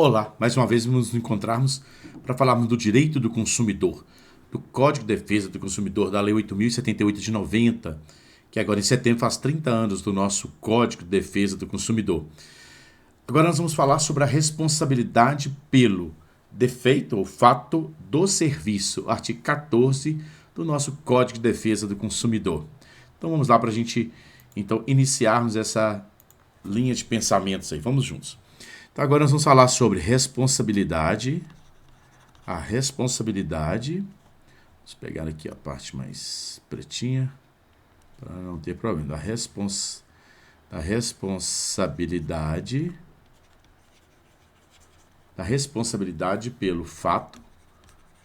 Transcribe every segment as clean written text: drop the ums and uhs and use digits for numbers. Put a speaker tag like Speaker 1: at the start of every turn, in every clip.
Speaker 1: Olá, mais uma vez nos encontrarmos para falarmos do direito do consumidor, do Código de Defesa do Consumidor, da Lei 8.078 de 90, que agora em setembro faz 30 anos do nosso Código de Defesa do Consumidor. Agora nós vamos falar sobre a responsabilidade pelo defeito ou fato do serviço, artigo 14 do nosso Código de Defesa do Consumidor. Então vamos lá para a gente iniciarmos essa linha de pensamentos aí. Vamos juntos. Então agora nós vamos falar sobre responsabilidade. A responsabilidade. Vamos pegar aqui a parte mais pretinha para não ter problema. Da responsabilidade pelo fato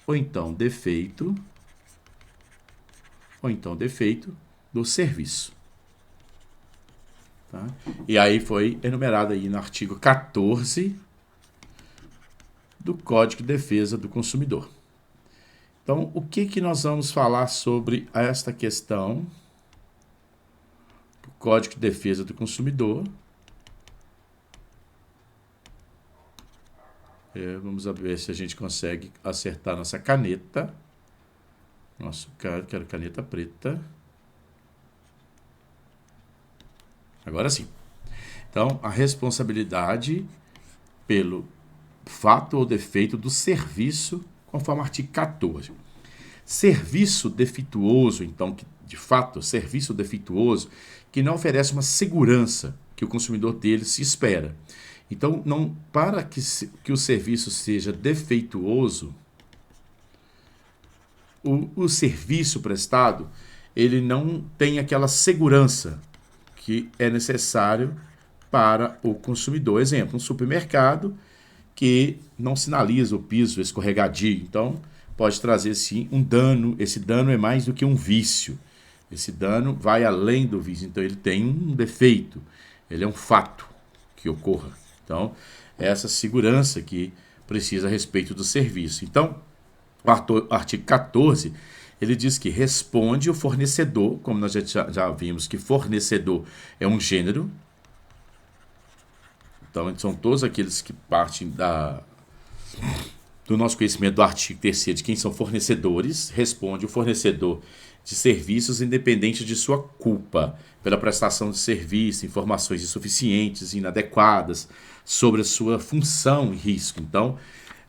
Speaker 1: ou então defeito do serviço. Tá? E aí foi enumerado aí no artigo 14 do Código de Defesa do Consumidor. Então, o que nós vamos falar sobre esta questão do Código de Defesa do Consumidor? Vamos ver se a gente consegue acertar nossa caneta. Quero caneta preta. Agora sim. Então, a responsabilidade pelo fato ou defeito do serviço, conforme o artigo 14. Serviço defeituoso, então, de fato, serviço defeituoso, que não oferece uma segurança que o consumidor dele se espera. Então, para que o serviço seja defeituoso, o serviço prestado, ele não tem aquela segurança que é necessário para o consumidor. Exemplo, um supermercado que não sinaliza o piso escorregadio. Então, pode trazer sim um dano. Esse dano é mais do que um vício. Esse dano vai além do vício. Então, ele tem um defeito. Ele é um fato que ocorra. Então, é essa segurança que precisa a respeito do serviço. Então, o artigo 14, ele diz que responde o fornecedor, como nós já vimos que fornecedor é um gênero. Então, são todos aqueles que partem do nosso conhecimento do artigo 3º de quem são fornecedores. Responde o fornecedor de serviços independente de sua culpa pela prestação de serviço, informações insuficientes, inadequadas sobre a sua função e risco. Então,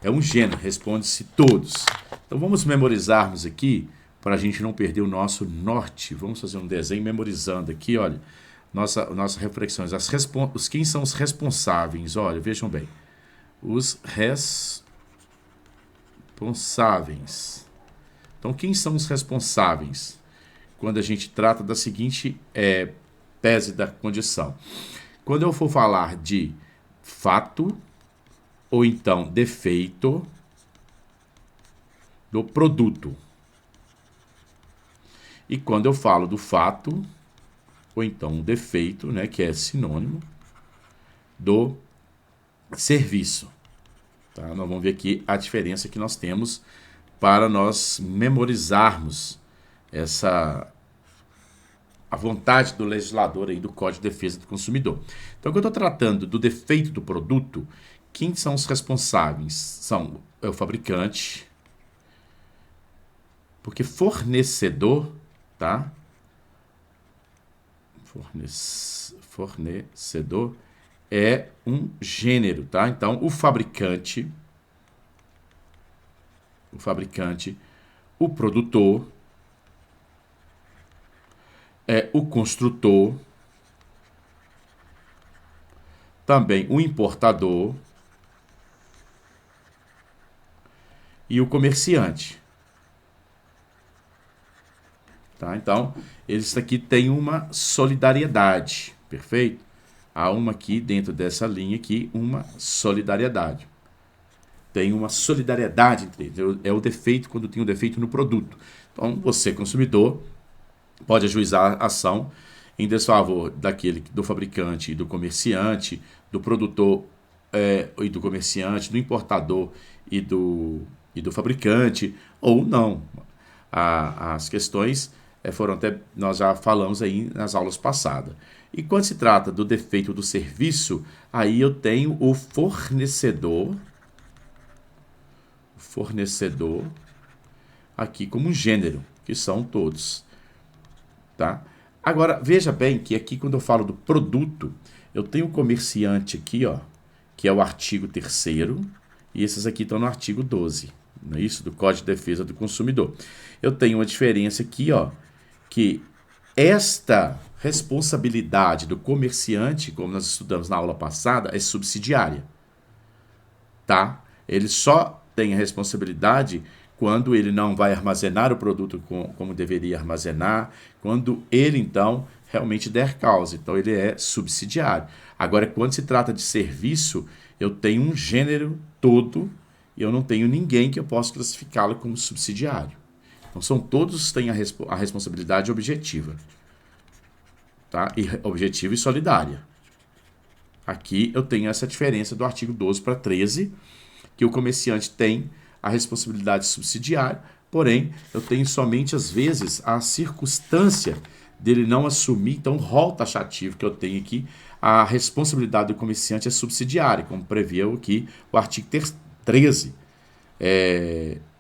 Speaker 1: é um gênero, responde-se todos. Então, vamos memorizarmos aqui, para a gente não perder o nosso norte. Vamos fazer um desenho memorizando aqui, olha, nossas reflexões. Quem são os responsáveis? Olha, vejam bem. Os responsáveis. Então, quem são os responsáveis? Quando a gente trata da seguinte tese da condição. Quando eu for falar de fato ou então defeito do produto. E quando eu falo do fato ou então defeito, né, que é sinônimo do serviço. Tá? Nós vamos ver aqui a diferença que nós temos para nós memorizarmos a vontade do legislador aí do Código de Defesa do Consumidor. Então, quando eu estou tratando do defeito do produto, quem são os responsáveis? É o fabricante, porque fornecedor, tá? Fornecedor é um gênero, tá? Então, o fabricante, o produtor, o construtor, também o importador e o comerciante. Tá? Então, eles aqui têm uma solidariedade, perfeito? Há uma aqui, dentro dessa linha aqui, uma solidariedade. Tem uma solidariedade entre eles. É o defeito quando tem um defeito no produto. Então, você, consumidor, pode ajuizar a ação em desfavor do fabricante e do comerciante, do produtor e do comerciante, do importador e do fabricante, ou não. As questões foram até, nós já falamos aí nas aulas passadas. E quando se trata do defeito do serviço, aí eu tenho o fornecedor aqui como um gênero, que são todos, tá? Agora, veja bem que aqui quando eu falo do produto, eu tenho o comerciante aqui, ó, que é o artigo 3º, e esses aqui estão no artigo 12, não é isso? Do Código de Defesa do Consumidor. Eu tenho uma diferença aqui, ó, que esta responsabilidade do comerciante, como nós estudamos na aula passada, é subsidiária, tá? Ele só tem a responsabilidade quando ele não vai armazenar o produto como deveria armazenar, quando ele, então, realmente der causa. Então, ele é subsidiário. Agora, quando se trata de serviço, eu tenho um gênero todo e eu não tenho ninguém que eu possa classificá-lo como subsidiário. Então, todos têm a responsabilidade objetiva, tá? Objetiva e solidária. Aqui eu tenho essa diferença do artigo 12 para 13, que o comerciante tem a responsabilidade subsidiária, porém, eu tenho somente, às vezes, a circunstância dele não assumir, então, o rol taxativo que eu tenho aqui, a responsabilidade do comerciante é subsidiária, como prevê aqui o artigo 13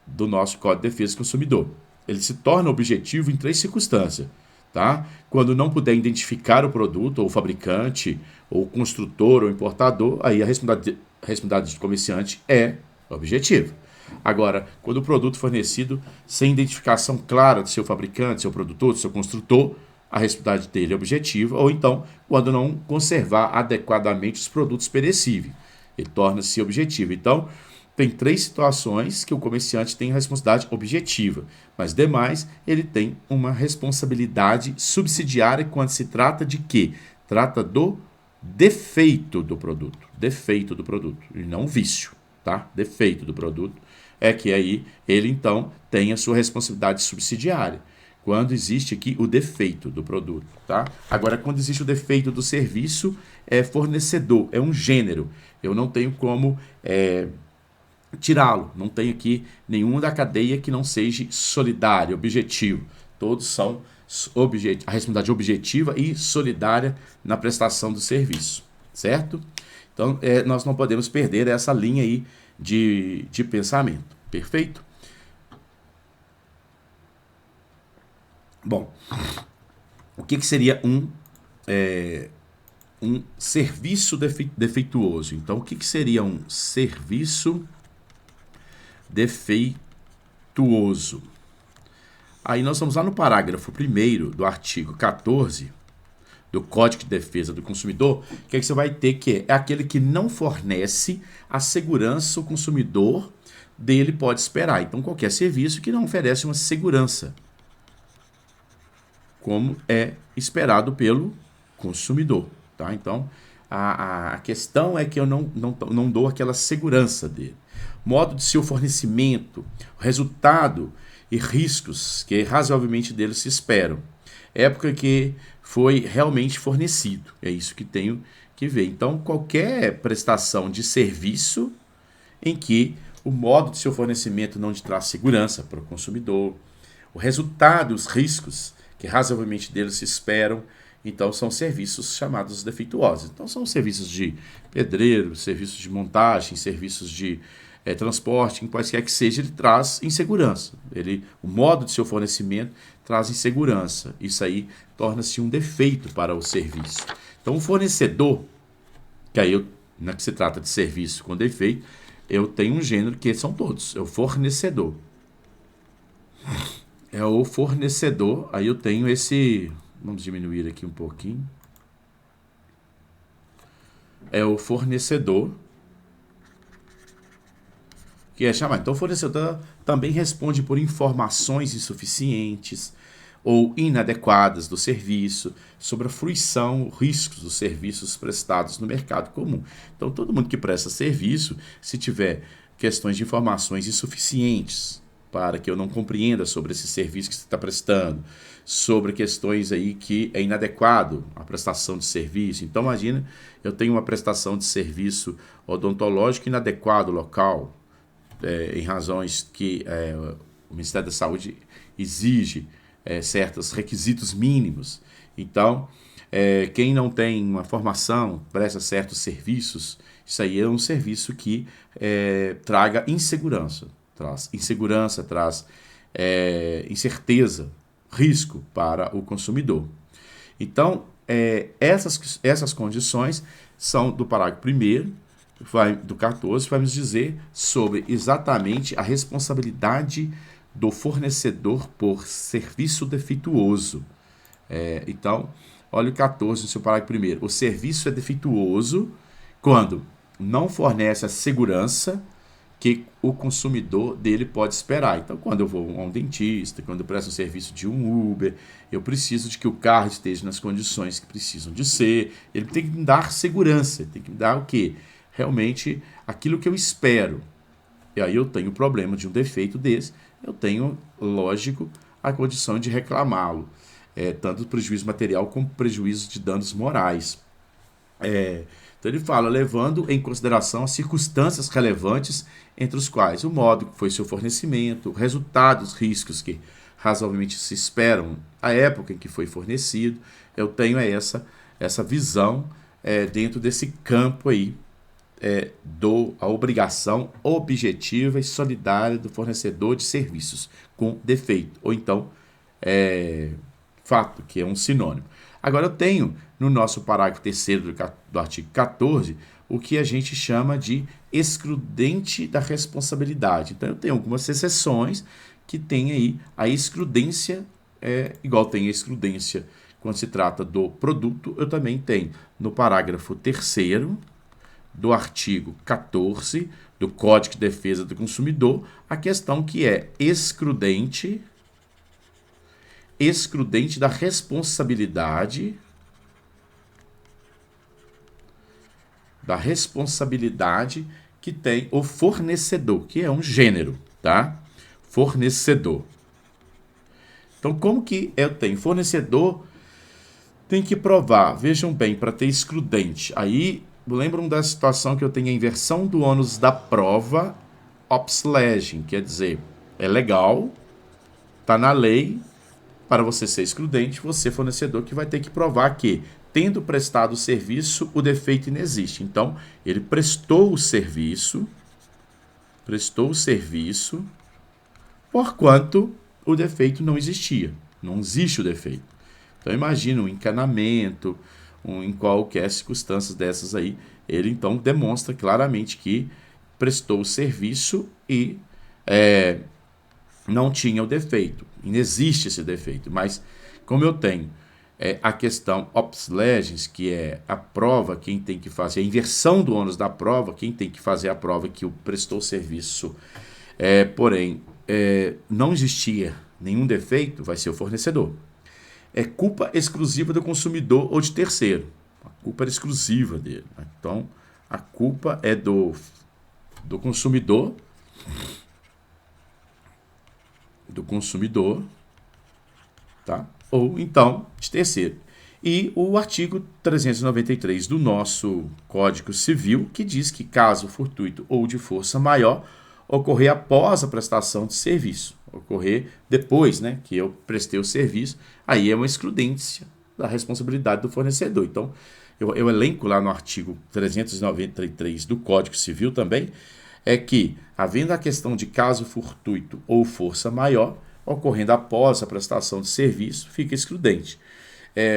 Speaker 1: do nosso Código de Defesa do Consumidor. Ele se torna objetivo em 3 circunstâncias, tá? Quando não puder identificar o produto, ou o fabricante, ou o construtor, ou o importador, aí a responsabilidade do comerciante é objetiva. Agora, quando o produto fornecido sem identificação clara do seu fabricante, seu produtor, do seu construtor, a responsabilidade dele é objetiva, ou então, quando não conservar adequadamente os produtos perecíveis, ele torna-se objetivo. Então, tem 3 situações que o comerciante tem responsabilidade objetiva, mas demais ele tem uma responsabilidade subsidiária quando se trata de quê? Trata do defeito do produto, e não vício, tá? Defeito do produto é que aí ele então tem a sua responsabilidade subsidiária. Quando existe aqui o defeito do produto, tá? Agora, quando existe o defeito do serviço, é fornecedor, é um gênero. Eu não tenho como tirá-lo. Não tem aqui nenhuma da cadeia que não seja solidário, objetivo. Todos são a responsabilidade objetiva e solidária na prestação do serviço, certo? Então, nós não podemos perder essa linha aí de pensamento, perfeito? Bom, o que seria um serviço defeituoso? Então, o que seria um serviço defeituoso? Aí nós vamos lá no parágrafo 1º do artigo 14 do Código de Defesa do Consumidor, que você vai ter que é aquele que não fornece a segurança o consumidor dele pode esperar. Então, qualquer serviço que não oferece uma segurança, como é esperado pelo consumidor, tá? Então, a questão é que eu não dou aquela segurança dele. Modo de seu fornecimento, resultado e riscos que razoavelmente dele se esperam. Época que foi realmente fornecido. É isso que tenho que ver. Então, qualquer prestação de serviço em que o modo de seu fornecimento não te traz segurança para o consumidor, o resultado, os riscos que razoavelmente dele se esperam, então são serviços chamados defeituosos. Então, são serviços de pedreiro, serviços de montagem, serviços de transporte, em quaisquer que seja, ele traz insegurança. O modo de seu fornecimento traz insegurança. Isso aí torna-se um defeito para o serviço. Então, o fornecedor, que aí que se trata de serviço com defeito, eu tenho um gênero que são todos. É o fornecedor. É o fornecedor. Aí eu tenho esse... Vamos diminuir aqui um pouquinho. É o fornecedor que é chamado. Então, o fornecedor também responde por informações insuficientes ou inadequadas do serviço, sobre a fruição, riscos dos serviços prestados no mercado comum. Então, todo mundo que presta serviço, se tiver questões de informações insuficientes para que eu não compreenda sobre esse serviço que você está prestando, sobre questões aí que é inadequado a prestação de serviço. Então, imagina, eu tenho uma prestação de serviço odontológico inadequado local, em razões que o Ministério da Saúde exige certos requisitos mínimos. Então, Quem não tem uma formação, presta certos serviços, isso aí é um serviço que traga insegurança. Traz insegurança, traz incerteza, risco para o consumidor. Então, essas condições são do parágrafo 1º, do 14, vai nos dizer sobre exatamente a responsabilidade do fornecedor por serviço defeituoso. Então, olha o 14 no seu parágrafo 1º. O serviço é defeituoso quando não fornece a segurança que o consumidor dele pode esperar. Então, quando eu vou a um dentista, quando eu presto um serviço de um Uber, eu preciso de que o carro esteja nas condições que precisam de ser. Ele tem que me dar segurança, tem que me dar o quê? Realmente aquilo que eu espero. E aí eu tenho o problema de um defeito desse, eu tenho, lógico, a condição de reclamá-lo. Tanto prejuízo material como prejuízo de danos morais. Então ele fala, levando em consideração as circunstâncias relevantes, entre os quais o modo que foi seu fornecimento, o resultado dos riscos que razoavelmente se esperam, a época em que foi fornecido. Eu tenho essa visão dentro desse campo aí, a obrigação objetiva e solidária do fornecedor de serviços com defeito, ou então fato, que é um sinônimo. Agora eu tenho no nosso parágrafo 3º do artigo 14 o que a gente chama de excludente da responsabilidade. Então eu tenho algumas exceções que tem aí a excludência, igual tem a excludência quando se trata do produto, eu também tenho no parágrafo 3º do artigo 14 do Código de Defesa do Consumidor a questão que é excludente da responsabilidade que tem o fornecedor, que é um gênero, tá? Fornecedor. Então, como que eu tenho? Fornecedor tem que provar, vejam bem, para ter excludente. Aí, lembram da situação que eu tenho a inversão do ônus da prova, obsolescing, quer dizer, é legal, tá na lei. Para você ser excludente, você, fornecedor, que vai ter que provar que, tendo prestado o serviço, o defeito inexiste. Então, ele prestou o serviço, porquanto o defeito não existia. Não existe o defeito. Então, imagina um encanamento, em qualquer circunstância dessas aí, ele, então, demonstra claramente que prestou o serviço e não tinha o defeito. Inexiste esse defeito, mas como eu tenho a questão obsolescence, que é a prova, quem tem que fazer, a inversão do ônus da prova, quem tem que fazer a prova que o prestou serviço, porém, não existia nenhum defeito, vai ser o fornecedor. É culpa exclusiva do consumidor ou de terceiro. A culpa era exclusiva dele. Então, a culpa é do consumidor, tá? Ou então de terceiro. E o artigo 393 do nosso Código Civil, que diz que caso fortuito ou de força maior ocorrer após a prestação de serviço, ocorrer depois, né, que eu prestei o serviço, aí é uma excludência da responsabilidade do fornecedor. Então, eu elenco lá no artigo 393 do Código Civil também, é que, havendo a questão de caso fortuito ou força maior, ocorrendo após a prestação de serviço, fica excludente.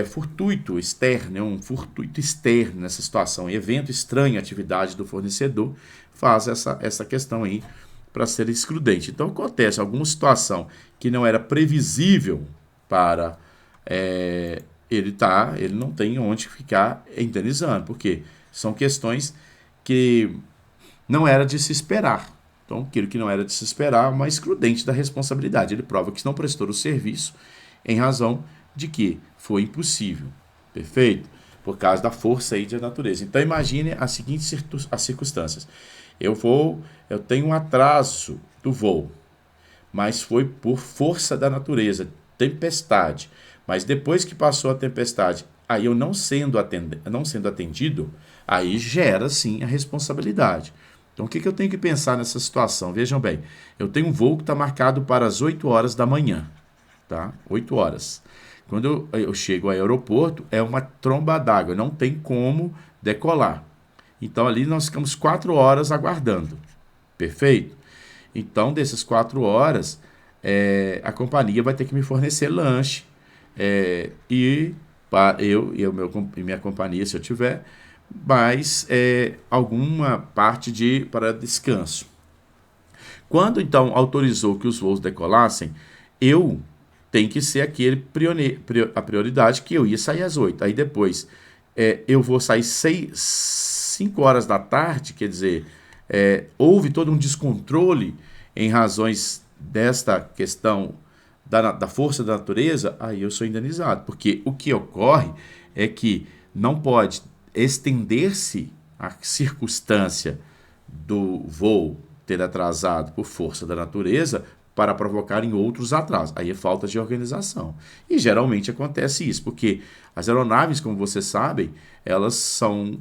Speaker 1: Fortuito externo, um fortuito externo nessa situação, evento estranho à atividade do fornecedor, faz essa questão aí para ser excludente. Então, acontece alguma situação que não era previsível para ele não tem onde ficar indenizando, porque são questões que não era de se esperar. Então, aquilo que não era de se esperar é uma excludente da responsabilidade. Ele prova que não prestou o serviço em razão de que foi impossível. Perfeito? Por causa da força aí da natureza. Então, imagine as seguintes circunstâncias. Eu tenho um atraso do voo, mas foi por força da natureza, tempestade. Mas depois que passou a tempestade, aí eu não sendo atendido, aí gera sim a responsabilidade. Então, o que eu tenho que pensar nessa situação? Vejam bem, eu tenho um voo que está marcado para as 8 horas da manhã, tá? 8 horas. Quando eu chego ao aeroporto, é uma tromba d'água, não tem como decolar. Então ali nós ficamos 4 horas aguardando. Perfeito? Então, dessas 4 horas, a companhia vai ter que me fornecer lanche. E para e minha companhia, se eu tiver, mais alguma parte para descanso. Quando então autorizou que os voos decolassem, eu tenho que ser a prioridade que eu ia sair às 8. Aí depois eu vou sair 5 horas da tarde, quer dizer, houve todo um descontrole em razões desta questão da força da natureza, aí eu sou indenizado. Porque o que ocorre é que não pode estender-se a circunstância do voo ter atrasado por força da natureza para provocar em outros atrasos. Aí é falta de organização. E geralmente acontece isso, porque as aeronaves, como vocês sabem, elas são,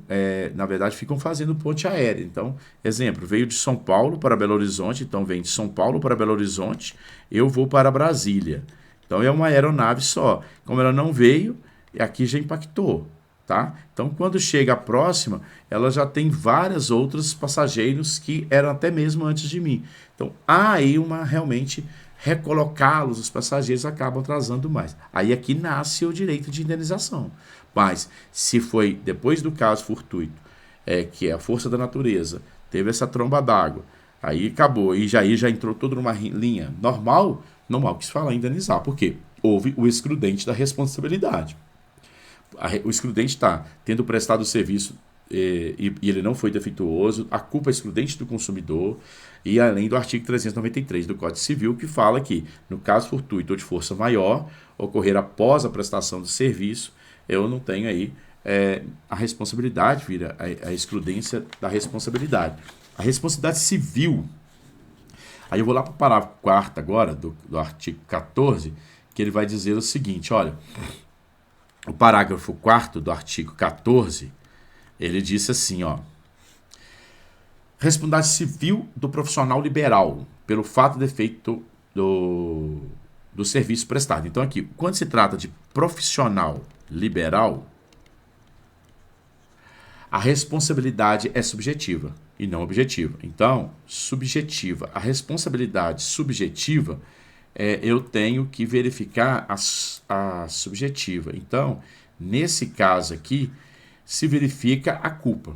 Speaker 1: na verdade, ficam fazendo ponte aérea. Então, exemplo, veio de São Paulo para Belo Horizonte, então vem de São Paulo para Belo Horizonte, eu vou para Brasília. Então é uma aeronave só. Como ela não veio, aqui já impactou. Tá? Então, quando chega a próxima, ela já tem vários outros passageiros que eram até mesmo antes de mim. Então, há aí realmente recolocá-los, os passageiros acabam atrasando mais. Aí aqui nasce o direito de indenização. Mas, se foi depois do caso fortuito, que é a força da natureza, teve essa tromba d'água, aí acabou, e já entrou tudo numa linha normal que se fala em indenizar. Por quê? Houve o excludente da responsabilidade. O excludente está tendo prestado o serviço e ele não foi defeituoso, a culpa é excludente do consumidor, e além do artigo 393 do Código Civil, que fala que, no caso fortuito ou de força maior, ocorrer após a prestação do serviço, eu não tenho aí a responsabilidade, vira a excludência da responsabilidade. A responsabilidade civil, aí eu vou lá para o parágrafo 4º agora, do artigo 14, que ele vai dizer o seguinte, olha... O parágrafo 4º do artigo 14, ele disse assim, ó. Responsabilidade civil do profissional liberal pelo fato de efeito do serviço prestado. Então aqui, quando se trata de profissional liberal, a responsabilidade é subjetiva e não objetiva. Então, subjetiva. A responsabilidade subjetiva eu tenho que verificar a subjetiva. Então, nesse caso aqui, se verifica a culpa.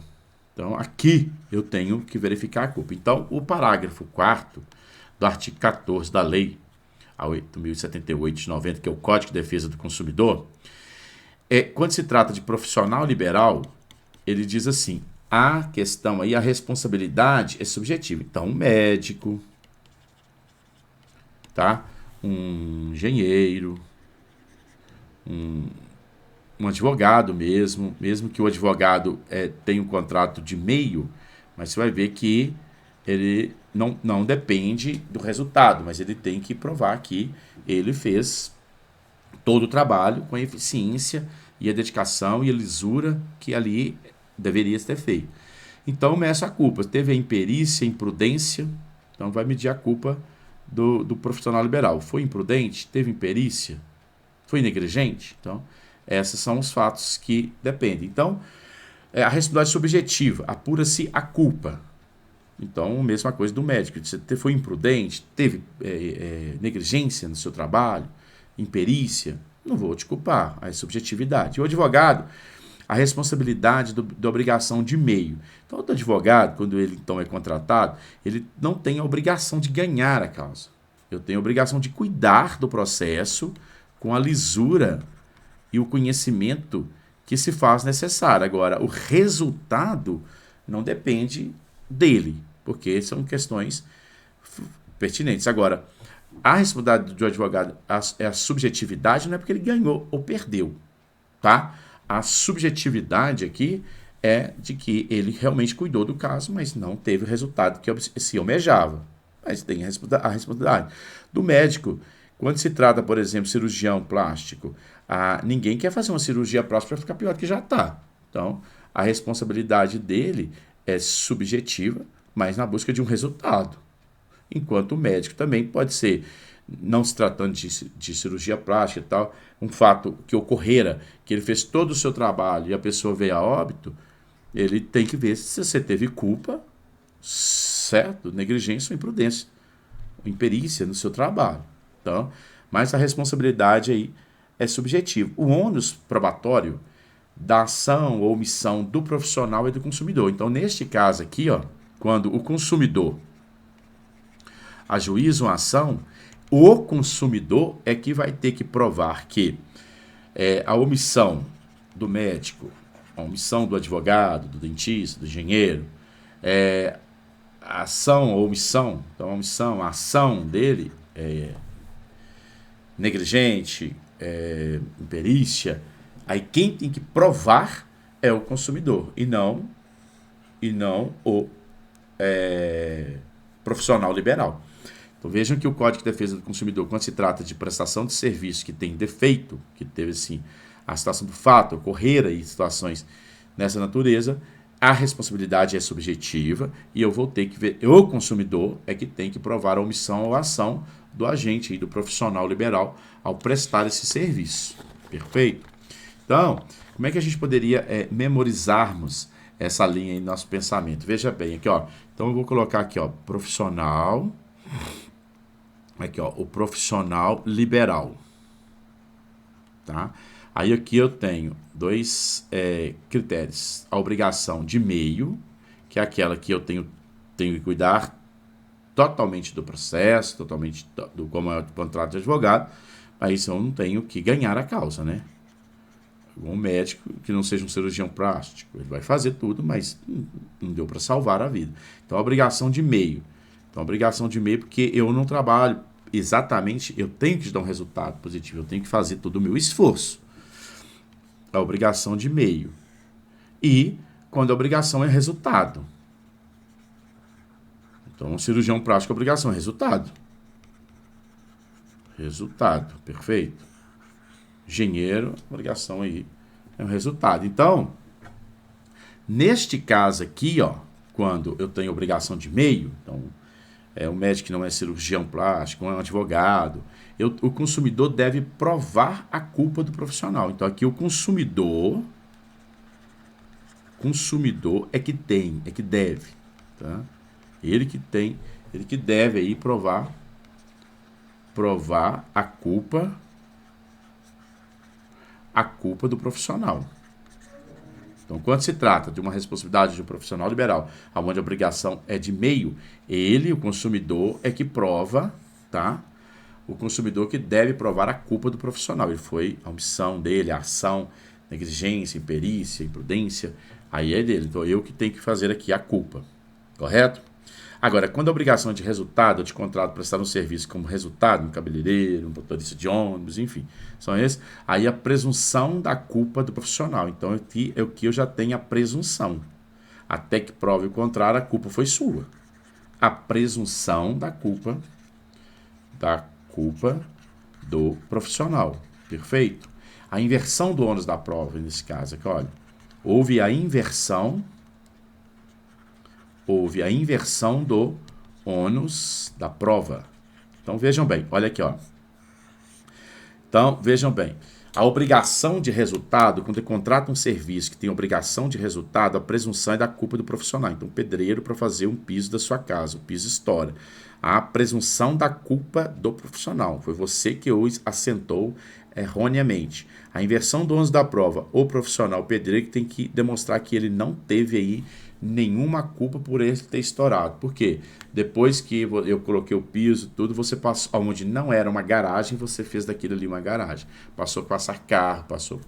Speaker 1: Então, aqui eu tenho que verificar a culpa. Então, o parágrafo 4º do artigo 14 da Lei 8.078 de 90, que é o Código de Defesa do Consumidor, quando se trata de profissional liberal, ele diz assim, a questão aí, a responsabilidade é subjetiva. Então, um médico... Tá? Um engenheiro, um advogado mesmo que o advogado tenha um contrato de meio, mas você vai ver que ele não depende do resultado, mas ele tem que provar que ele fez todo o trabalho com a eficiência e a dedicação e a lisura que ali deveria ter feito. Então, meça a culpa. Teve a imperícia, a imprudência, então vai medir a culpa do profissional liberal. Foi imprudente? Teve imperícia? Foi negligente? Então, esses são os fatos que dependem. Então, a responsabilidade subjetiva, apura-se a culpa. Então, mesma coisa do médico. Você foi imprudente? Teve negligência no seu trabalho? Imperícia? Não vou te culpar. A subjetividade. O advogado, a responsabilidade da obrigação de meio. Então, o advogado, quando ele então é contratado, ele não tem a obrigação de ganhar a causa. Eu tenho a obrigação de cuidar do processo com a lisura e o conhecimento que se faz necessário. Agora, o resultado não depende dele, porque são questões pertinentes. Agora, a responsabilidade do advogado, a subjetividade, não é porque ele ganhou ou perdeu, tá? A subjetividade aqui é de que ele realmente cuidou do caso, mas não teve o resultado que se almejava. Mas tem a responsabilidade. Do médico, quando se trata, por exemplo, cirurgião plástico, ninguém quer fazer uma cirurgia plástica para ficar pior do que já está. Então, a responsabilidade dele é subjetiva, mas na busca de um resultado. Enquanto o médico também pode ser não se tratando de cirurgia plástica e tal, um fato que ocorrera, que ele fez todo o seu trabalho e a pessoa veio a óbito, ele tem que ver se você teve culpa, certo? Negligência ou imprudência, ou imperícia no seu trabalho. Então, mas a responsabilidade aí é subjetiva. O ônus probatório da ação ou omissão do profissional e do consumidor. Então, neste caso aqui, ó, quando o consumidor ajuiza uma ação, o consumidor é que vai ter que provar que a omissão do médico, a omissão do advogado, do dentista, do engenheiro, a ação ou omissão, então a omissão, a ação dele é negligente, imperícia, aí quem tem que provar é o consumidor e não o profissional liberal. Então vejam que o Código de Defesa do Consumidor, quando se trata de prestação de serviço que tem defeito, que teve assim a situação do fato, ocorrer aí situações nessa natureza, a responsabilidade é subjetiva e eu vou ter que ver, o consumidor é que tem que provar a omissão ou a ação do agente, do profissional liberal, ao prestar esse serviço. Perfeito? Então, como é que a gente poderia memorizarmos essa linha em nosso pensamento? Veja bem, aqui, ó. Então, eu vou colocar aqui, ó, profissional. Aqui, ó, o profissional liberal. Tá? Aí aqui eu tenho dois critérios. A obrigação de meio, que é aquela que eu tenho que cuidar totalmente do processo, totalmente do como é o contrato de advogado, mas eu não tenho que ganhar a causa, né? Um médico que não seja um cirurgião plástico, ele vai fazer tudo, mas não deu para salvar a vida. Então, a obrigação de meio. Então, a obrigação de meio porque eu não trabalho exatamente, eu tenho que dar um resultado positivo, eu tenho que fazer todo o meu esforço. A obrigação de meio. E quando a obrigação é resultado. Então, um cirurgião plástico, a obrigação é resultado. Resultado, perfeito. Engenheiro, a obrigação aí é um resultado. Então, neste caso aqui, ó, quando eu tenho obrigação de meio, então, o médico que não é cirurgião plástico, não é um advogado, o consumidor deve provar a culpa do profissional. Então, aqui o consumidor é que tem, é que deve, tá? Ele que deve aí provar a culpa do profissional. Então, quando se trata de uma responsabilidade de um profissional liberal, onde a obrigação é de meio, ele, o consumidor, é que prova, tá? O consumidor que deve provar a culpa do profissional. Ele foi a omissão dele, a ação, negligência, imperícia, imprudência, aí é dele. Então, eu que tenho que fazer aqui a culpa. Correto? Agora, quando a obrigação é de resultado, eu te contrato prestar um serviço como resultado, um cabeleireiro, um motorista de ônibus, enfim, são esses, aí a presunção da culpa do profissional. Então, aqui eu já tenho a presunção. Até que prove o contrário, a culpa foi sua. A presunção da culpa do profissional. Perfeito? A inversão do ônus da prova, nesse caso aqui, olha, houve a inversão do ônus da prova. Então, vejam bem, olha aqui, ó. Então, vejam bem, a obrigação de resultado, quando você contrata um serviço que tem obrigação de resultado, a presunção é da culpa do profissional. Então, pedreiro para fazer um piso da sua casa, o piso estoura. A presunção da culpa do profissional. Foi você que o assentou erroneamente. A inversão do ônus da prova, o profissional pedreiro que tem que demonstrar que ele não teve aí nenhuma culpa por ele ter estourado. Por quê? Depois que eu coloquei o piso, tudo, você passou, onde não era uma garagem, você fez daquilo ali uma garagem. Passou a passar carro, passou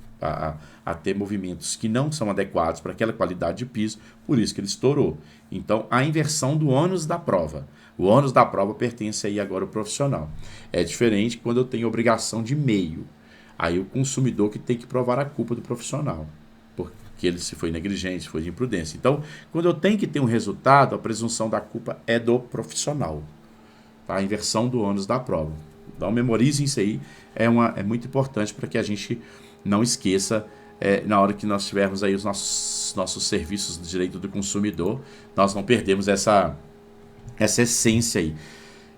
Speaker 1: a ter movimentos que não são adequados para aquela qualidade de piso, por isso que ele estourou. Então, a inversão do ônus da prova. O ônus da prova pertence aí agora ao profissional. É diferente quando eu tenho obrigação de meio. Aí o consumidor que tem que provar a culpa do profissional. Porque ele se foi negligente, se foi de imprudência. Então, quando eu tenho que ter um resultado, a presunção da culpa é do profissional. Tá? A inversão do ônus da prova. Então, memorizem isso aí. É muito importante para que a gente não esqueça, na hora que nós tivermos aí os nossos serviços de direito do consumidor, nós não perdemos essa essência aí.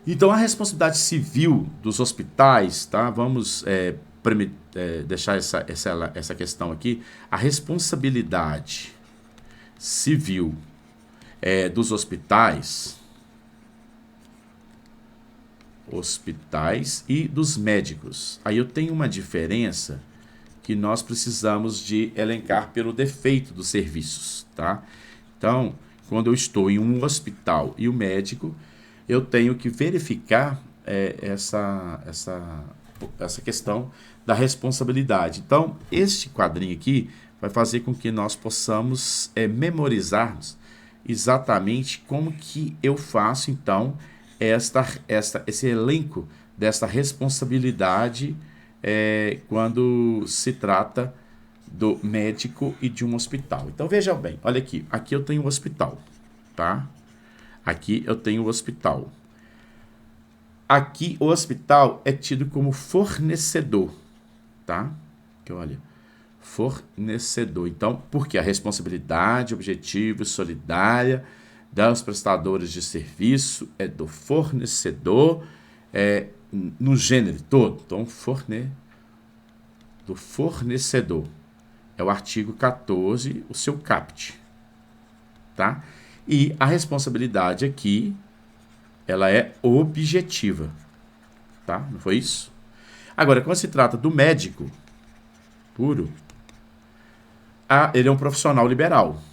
Speaker 1: Então, a responsabilidade civil dos hospitais, tá? Vamos deixar essa questão aqui. A responsabilidade civil dos hospitais e dos médicos. Aí eu tenho uma diferença que nós precisamos de elencar pelo defeito dos serviços, tá? Então, quando eu estou em um hospital e o médico, eu tenho que verificar essa questão da responsabilidade. Então, este quadrinho aqui vai fazer com que nós possamos memorizarmos exatamente como que eu faço, então, esse elenco dessa responsabilidade quando se trata do médico e de um hospital. Então, veja bem, olha aqui. Aqui eu tenho um hospital, tá? Aqui eu tenho o hospital. Aqui o hospital é tido como fornecedor, tá? Aqui, olha, fornecedor. Então, porque a responsabilidade objetiva e solidária dos prestadores de serviço é do fornecedor, no gênero todo. Então, do fornecedor. É o artigo 14, o seu caput, tá? E a responsabilidade aqui, ela é objetiva, tá? Não foi isso? Agora, quando se trata do médico puro, ele é um profissional liberal.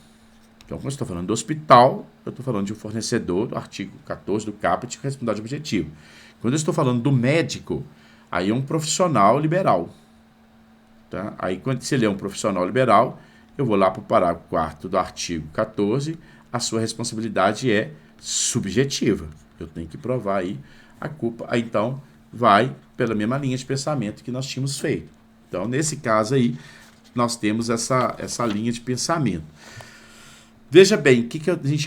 Speaker 1: Então, quando eu estou falando do hospital, eu estou falando de um fornecedor, do artigo 14 do caput, responsabilidade objetiva. Quando eu estou falando do médico, aí é um profissional liberal. Tá? Aí, se ele é um profissional liberal, eu vou lá para o parágrafo 4º do artigo 14, a sua responsabilidade é subjetiva. Eu tenho que provar aí a culpa. Aí, então, vai pela mesma linha de pensamento que nós tínhamos feito. Então, nesse caso aí, nós temos essa linha de pensamento. Veja bem,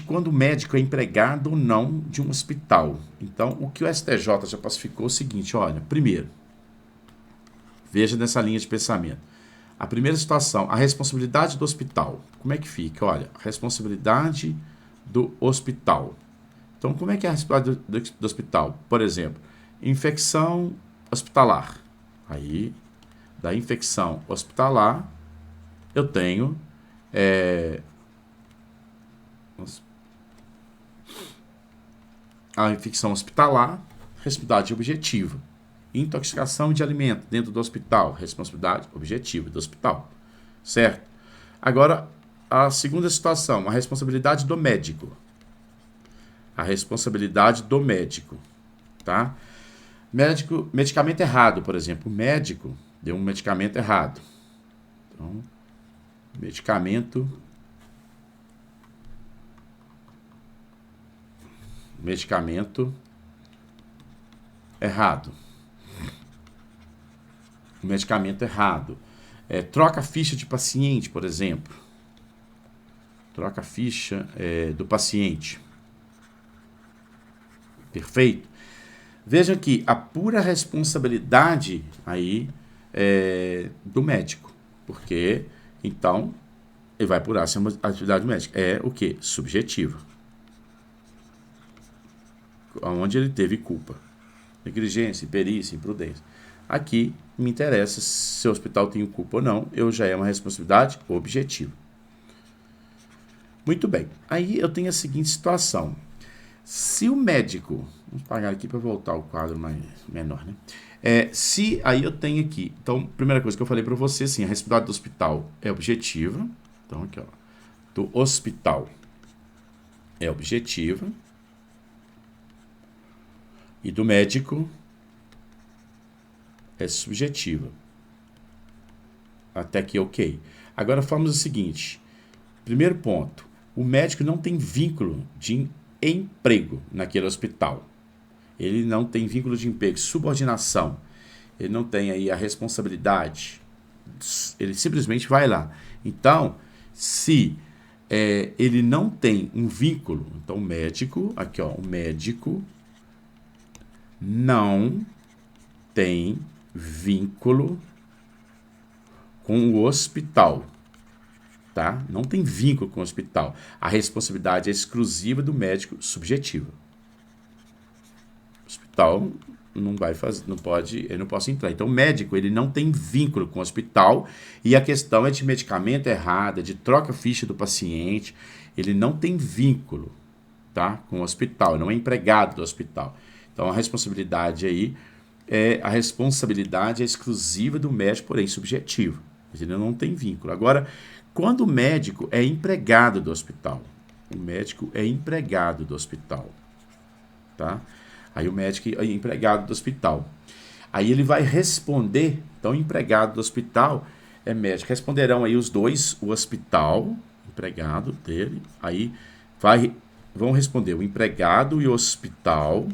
Speaker 1: quando o médico é empregado ou não de um hospital. Então, o que o STJ já pacificou é o seguinte, olha, primeiro, veja nessa linha de pensamento. A primeira situação, a responsabilidade do hospital. Como é que fica? Olha, a responsabilidade do hospital. Então, como é que é a responsabilidade do hospital? Por exemplo, infecção hospitalar. Aí, da infecção hospitalar, eu tenho a infecção hospitalar, responsabilidade objetiva. Intoxicação de alimento dentro do hospital, responsabilidade objetiva do hospital, certo? Agora, a segunda situação, a responsabilidade do médico. A responsabilidade do médico, tá? Medicamento errado, por exemplo. O médico deu um medicamento errado. Então, medicamento errado. Medicamento errado. Troca a ficha de paciente, por exemplo. Troca a ficha do paciente. Perfeito? Veja que a pura responsabilidade aí do médico. Porque, então, ele vai apurar se é uma atividade médica. É o quê? Subjetiva. Onde ele teve culpa. Negligência, imperícia, imprudência. Aqui me interessa se o hospital tem culpa ou não, já é uma responsabilidade objetiva. Muito bem. Aí eu tenho a seguinte situação. Se o médico... Vamos pagar aqui para voltar o quadro menor, né? Aí eu tenho aqui... Então, primeira coisa que eu falei para você, sim, a responsabilidade do hospital é objetiva. Então, aqui, ó. Do hospital é objetiva. E do médico é subjetiva. Até aqui, ok. Agora, falamos o seguinte. Primeiro ponto. O médico não tem vínculo de emprego naquele hospital. Ele não tem vínculo de emprego, subordinação. Ele não tem aí a responsabilidade. Ele simplesmente vai lá. Então, se ele não tem um vínculo, então o médico, aqui ó, o médico não tem vínculo com o hospital, tá? Não tem vínculo com o hospital. A responsabilidade é exclusiva do médico subjetiva. hospital não vai fazer, não pode, eu não posso entrar. Então, o médico, ele não tem vínculo com o hospital, e a questão é de medicamento errado, de troca ficha do paciente, ele não tem vínculo, tá, com o hospital, não é empregado do hospital. Então, a responsabilidade aí a responsabilidade é exclusiva do médico, porém subjetiva. Ele não tem vínculo. Agora, quando o médico é empregado do hospital, o médico é empregado do hospital, tá? Aí o médico é empregado do hospital. Aí ele vai responder, então o empregado do hospital é médico. Responderão aí os dois, o hospital, empregado dele, aí vão responder o empregado e o hospital,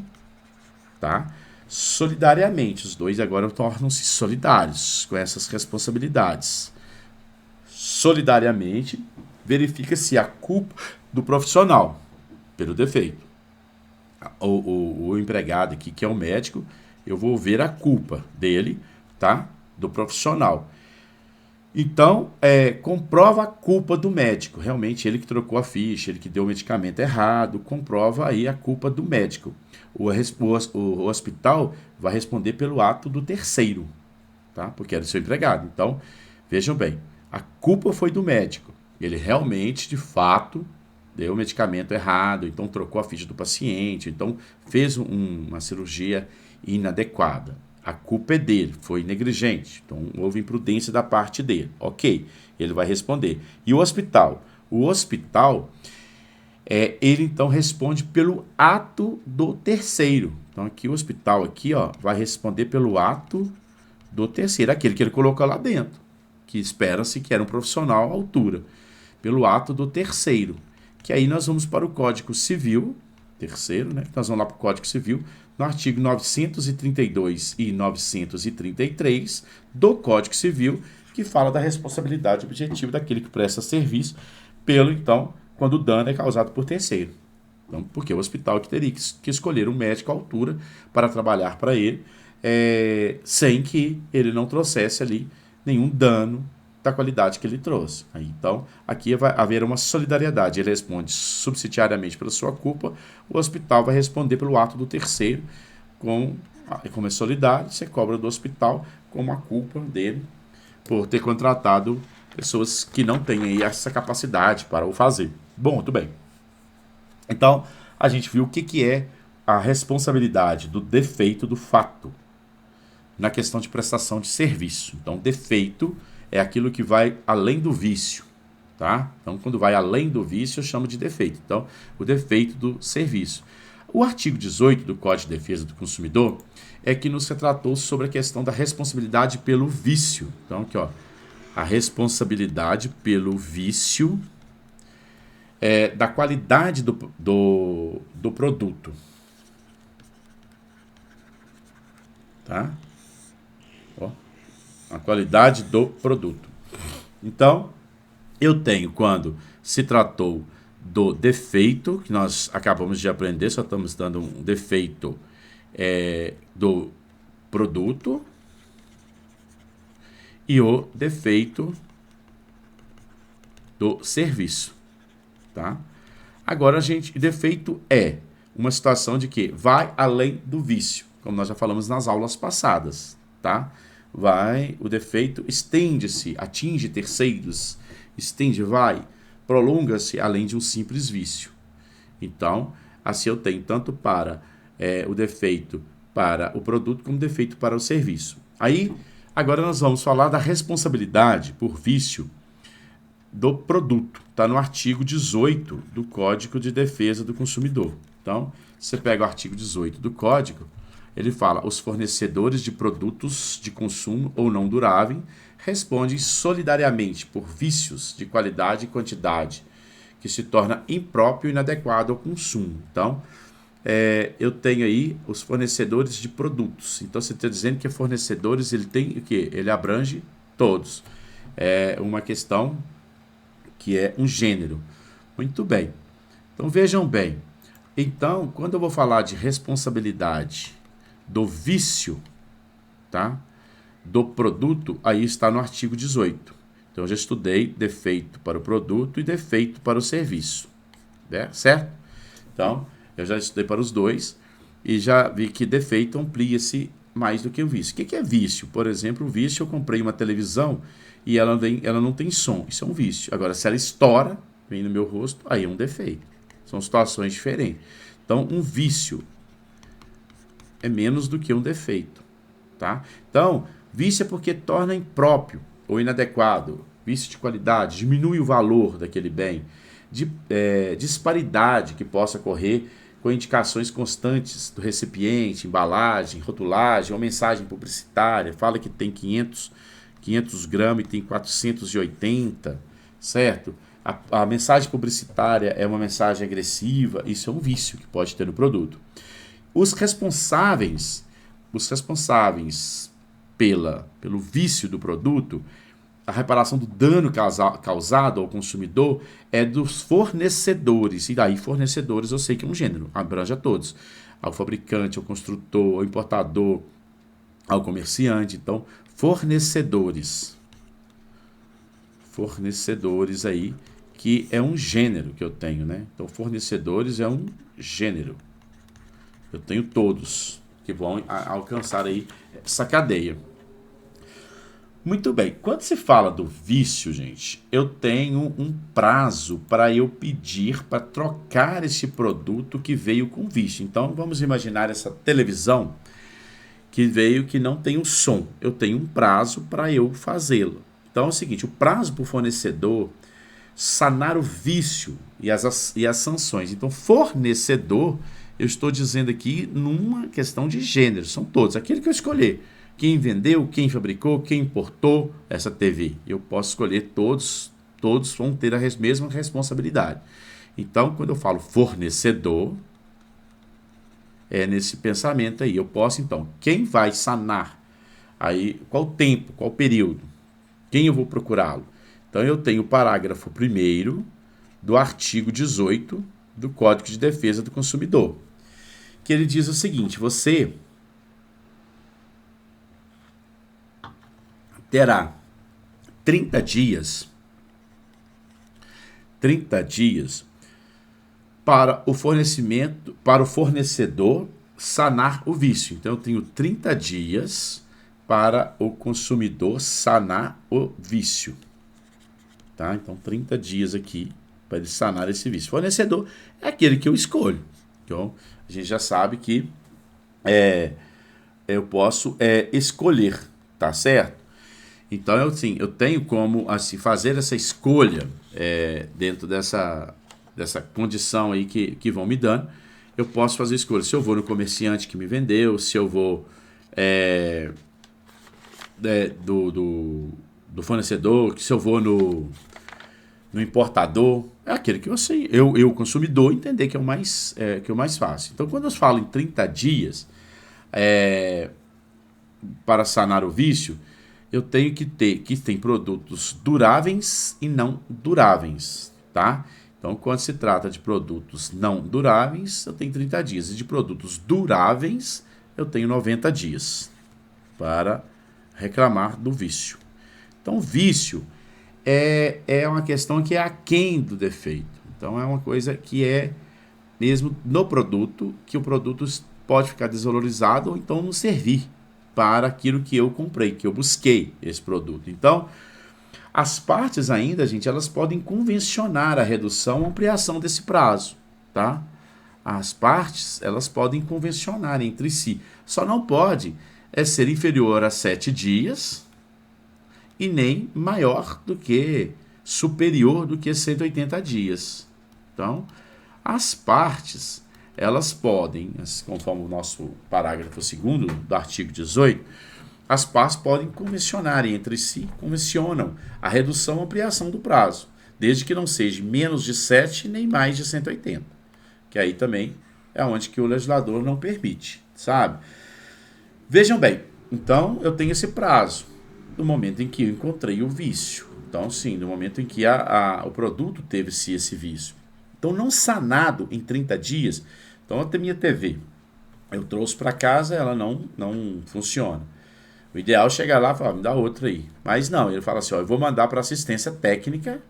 Speaker 1: tá? Solidariamente. Os dois agora tornam-se solidários com essas responsabilidades. Solidariamente, verifica-se a culpa do profissional pelo defeito. O empregado aqui, que é o médico, eu vou ver a culpa dele, tá? Do profissional. Então, comprova a culpa do médico. Realmente, ele que trocou a ficha, ele que deu o medicamento errado, comprova aí a culpa do médico. O hospital vai responder pelo ato do terceiro, tá? Porque era o seu empregado. Então, vejam bem, a culpa foi do médico. Ele realmente, de fato, deu o medicamento errado, então trocou a ficha do paciente, então fez uma cirurgia inadequada. A culpa é dele, foi negligente, então houve imprudência da parte dele. Ok, ele vai responder. E o hospital? O hospital, ele então responde pelo ato do terceiro. Então aqui o hospital aqui, ó, vai responder pelo ato do terceiro, aquele que ele colocou lá dentro, que espera-se que era um profissional à altura, pelo ato do terceiro. Que aí nós vamos para o Código Civil, terceiro, né? Nós vamos lá para o Código Civil, no artigo 932 e 933 do Código Civil, que fala da responsabilidade objetiva daquele que presta serviço então, quando o dano é causado por terceiro. Então, porque o hospital que teria que escolher um médico à altura para trabalhar para ele, sem que ele não trouxesse ali nenhum dano da qualidade que ele trouxe. Aí, então, aqui vai haver uma solidariedade. Ele responde subsidiariamente pela sua culpa, o hospital vai responder pelo ato do terceiro, como é solidário, você cobra do hospital como a culpa dele por ter contratado pessoas que não têm aí essa capacidade para o fazer. Bom, muito bem. Então, a gente viu o que é a responsabilidade do defeito do fato na questão de prestação de serviço. Então, defeito é aquilo que vai além do vício, tá? Então, quando vai além do vício, eu chamo de defeito. Então, o defeito do serviço. O artigo 18 do Código de Defesa do Consumidor é que nos retratou sobre a questão da responsabilidade pelo vício. Então, aqui, ó, a responsabilidade pelo vício da qualidade do produto, tá? Ó, a qualidade do produto. Então, eu tenho quando se tratou do defeito, que nós acabamos de aprender, só estamos dando um defeito do produto, e o defeito do serviço, tá? Agora, defeito é uma situação de que vai além do vício, como nós já falamos nas aulas passadas, tá? O defeito estende-se, atinge terceiros, prolonga-se além de um simples vício. Então, assim eu tenho tanto para o defeito para o produto como defeito para o serviço. Aí, agora nós vamos falar da responsabilidade por vício do produto. Está no artigo 18 do Código de Defesa do Consumidor. Então, você pega o artigo 18 do Código, ele fala: os fornecedores de produtos de consumo ou não durável respondem solidariamente por vícios de qualidade e quantidade, que se torna impróprio e inadequado ao consumo. Então, eu tenho aí os fornecedores de produtos. Então, você está dizendo que fornecedores, ele tem o quê? Ele abrange todos. É uma questão que é um gênero. Muito bem. Então, vejam bem. Então, quando eu vou falar de responsabilidade do vício, tá? Do produto, aí está no artigo 18. Então, eu já estudei defeito para o produto e defeito para o serviço. Certo? Então, eu já estudei para os dois. e já vi que defeito amplia-se mais do que o vício. O que é vício? Por exemplo, o vício, eu comprei uma televisão e ela não tem som. Isso é um vício. Agora, se ela estoura, vem no meu rosto, aí é um defeito. São situações diferentes. Então, um vício é menos do que um defeito. Tá? Então, vício é porque torna impróprio ou inadequado. Vício de qualidade, diminui o valor daquele bem. Disparidade que possa ocorrer com indicações constantes do recipiente, embalagem, rotulagem ou mensagem publicitária. Fala que tem 500 gramas e tem 480, certo? A mensagem publicitária é uma mensagem agressiva, isso é um vício que pode ter no produto. Os responsáveis pelo vício do produto, a reparação do dano causado ao consumidor é dos fornecedores. E daí fornecedores eu sei que é um gênero, abrange a todos. Ao fabricante, ao construtor, ao importador, ao comerciante. Então, fornecedores. Fornecedores aí, que é um gênero que eu tenho, né? Então, fornecedores é um gênero. Eu tenho todos que vão alcançar aí essa cadeia. Muito bem, quando se fala do vício, gente, eu tenho um prazo para eu pedir para trocar esse produto que veio com vício. Então, vamos imaginar essa televisão que veio que não tem o som. Eu tenho um prazo para eu fazê-lo. Então, é o seguinte, o prazo para o fornecedor sanar o vício e as sanções. Então, fornecedor, eu estou dizendo aqui numa questão de gênero, são todos, aquele que eu escolher. Quem vendeu, quem fabricou, quem importou essa TV. Eu posso escolher todos vão ter a mesma responsabilidade. Então, quando eu falo fornecedor, é nesse pensamento aí. Eu posso, então, quem vai sanar? Aí, qual tempo, qual período? Quem eu vou procurá-lo? Então, eu tenho o parágrafo 1º do artigo 18 do Código de Defesa do Consumidor, que ele diz o seguinte: você terá 30 dias para o fornecedor sanar o vício. Então, eu tenho 30 dias para o consumidor sanar o vício. Tá? Então, 30 dias aqui para ele sanar esse vício. Fornecedor é aquele que eu escolho. Então, a gente já sabe que eu posso escolher, tá certo? Então, eu tenho como assim, fazer essa escolha dentro dessa condição aí que vão me dando. Eu posso fazer escolha. Se eu vou no comerciante que me vendeu, se eu vou do fornecedor, se eu vou no importador, é aquele que eu consumidor, entender que é o mais fácil. Então, quando eu falo em 30 dias para sanar o vício, eu tenho que ter que tem produtos duráveis e não duráveis, tá? Então, quando se trata de produtos não duráveis, eu tenho 30 dias. E de produtos duráveis, eu tenho 90 dias para reclamar do vício. Então, vício é uma questão que é aquém do defeito. Então, é uma coisa que é mesmo no produto, que o produto pode ficar desvalorizado ou então não servir para aquilo que eu comprei, que eu busquei esse produto. Então, as partes ainda, gente, elas podem convencionar a redução ou ampliação desse prazo, tá? As partes, elas podem convencionar entre si. Só não pode ser inferior a 7 dias e nem superior do que 180 dias. Então, as partes, elas podem, conforme o nosso parágrafo 2º do artigo 18, as partes podem convencionar entre si, convencionam a redução ou ampliação do prazo, desde que não seja menos de 7 nem mais de 180, que aí também é onde que o legislador não permite, sabe? Vejam bem, então eu tenho esse prazo, no momento em que eu encontrei o vício. Então, sim, no momento em que o produto teve-se esse vício. Então, não sanado em 30 dias, então eu tenho minha TV, eu trouxe para casa, ela não funciona. O ideal é chegar lá e falar, me dá outra aí. Mas não, ele fala assim, eu vou mandar para assistência técnica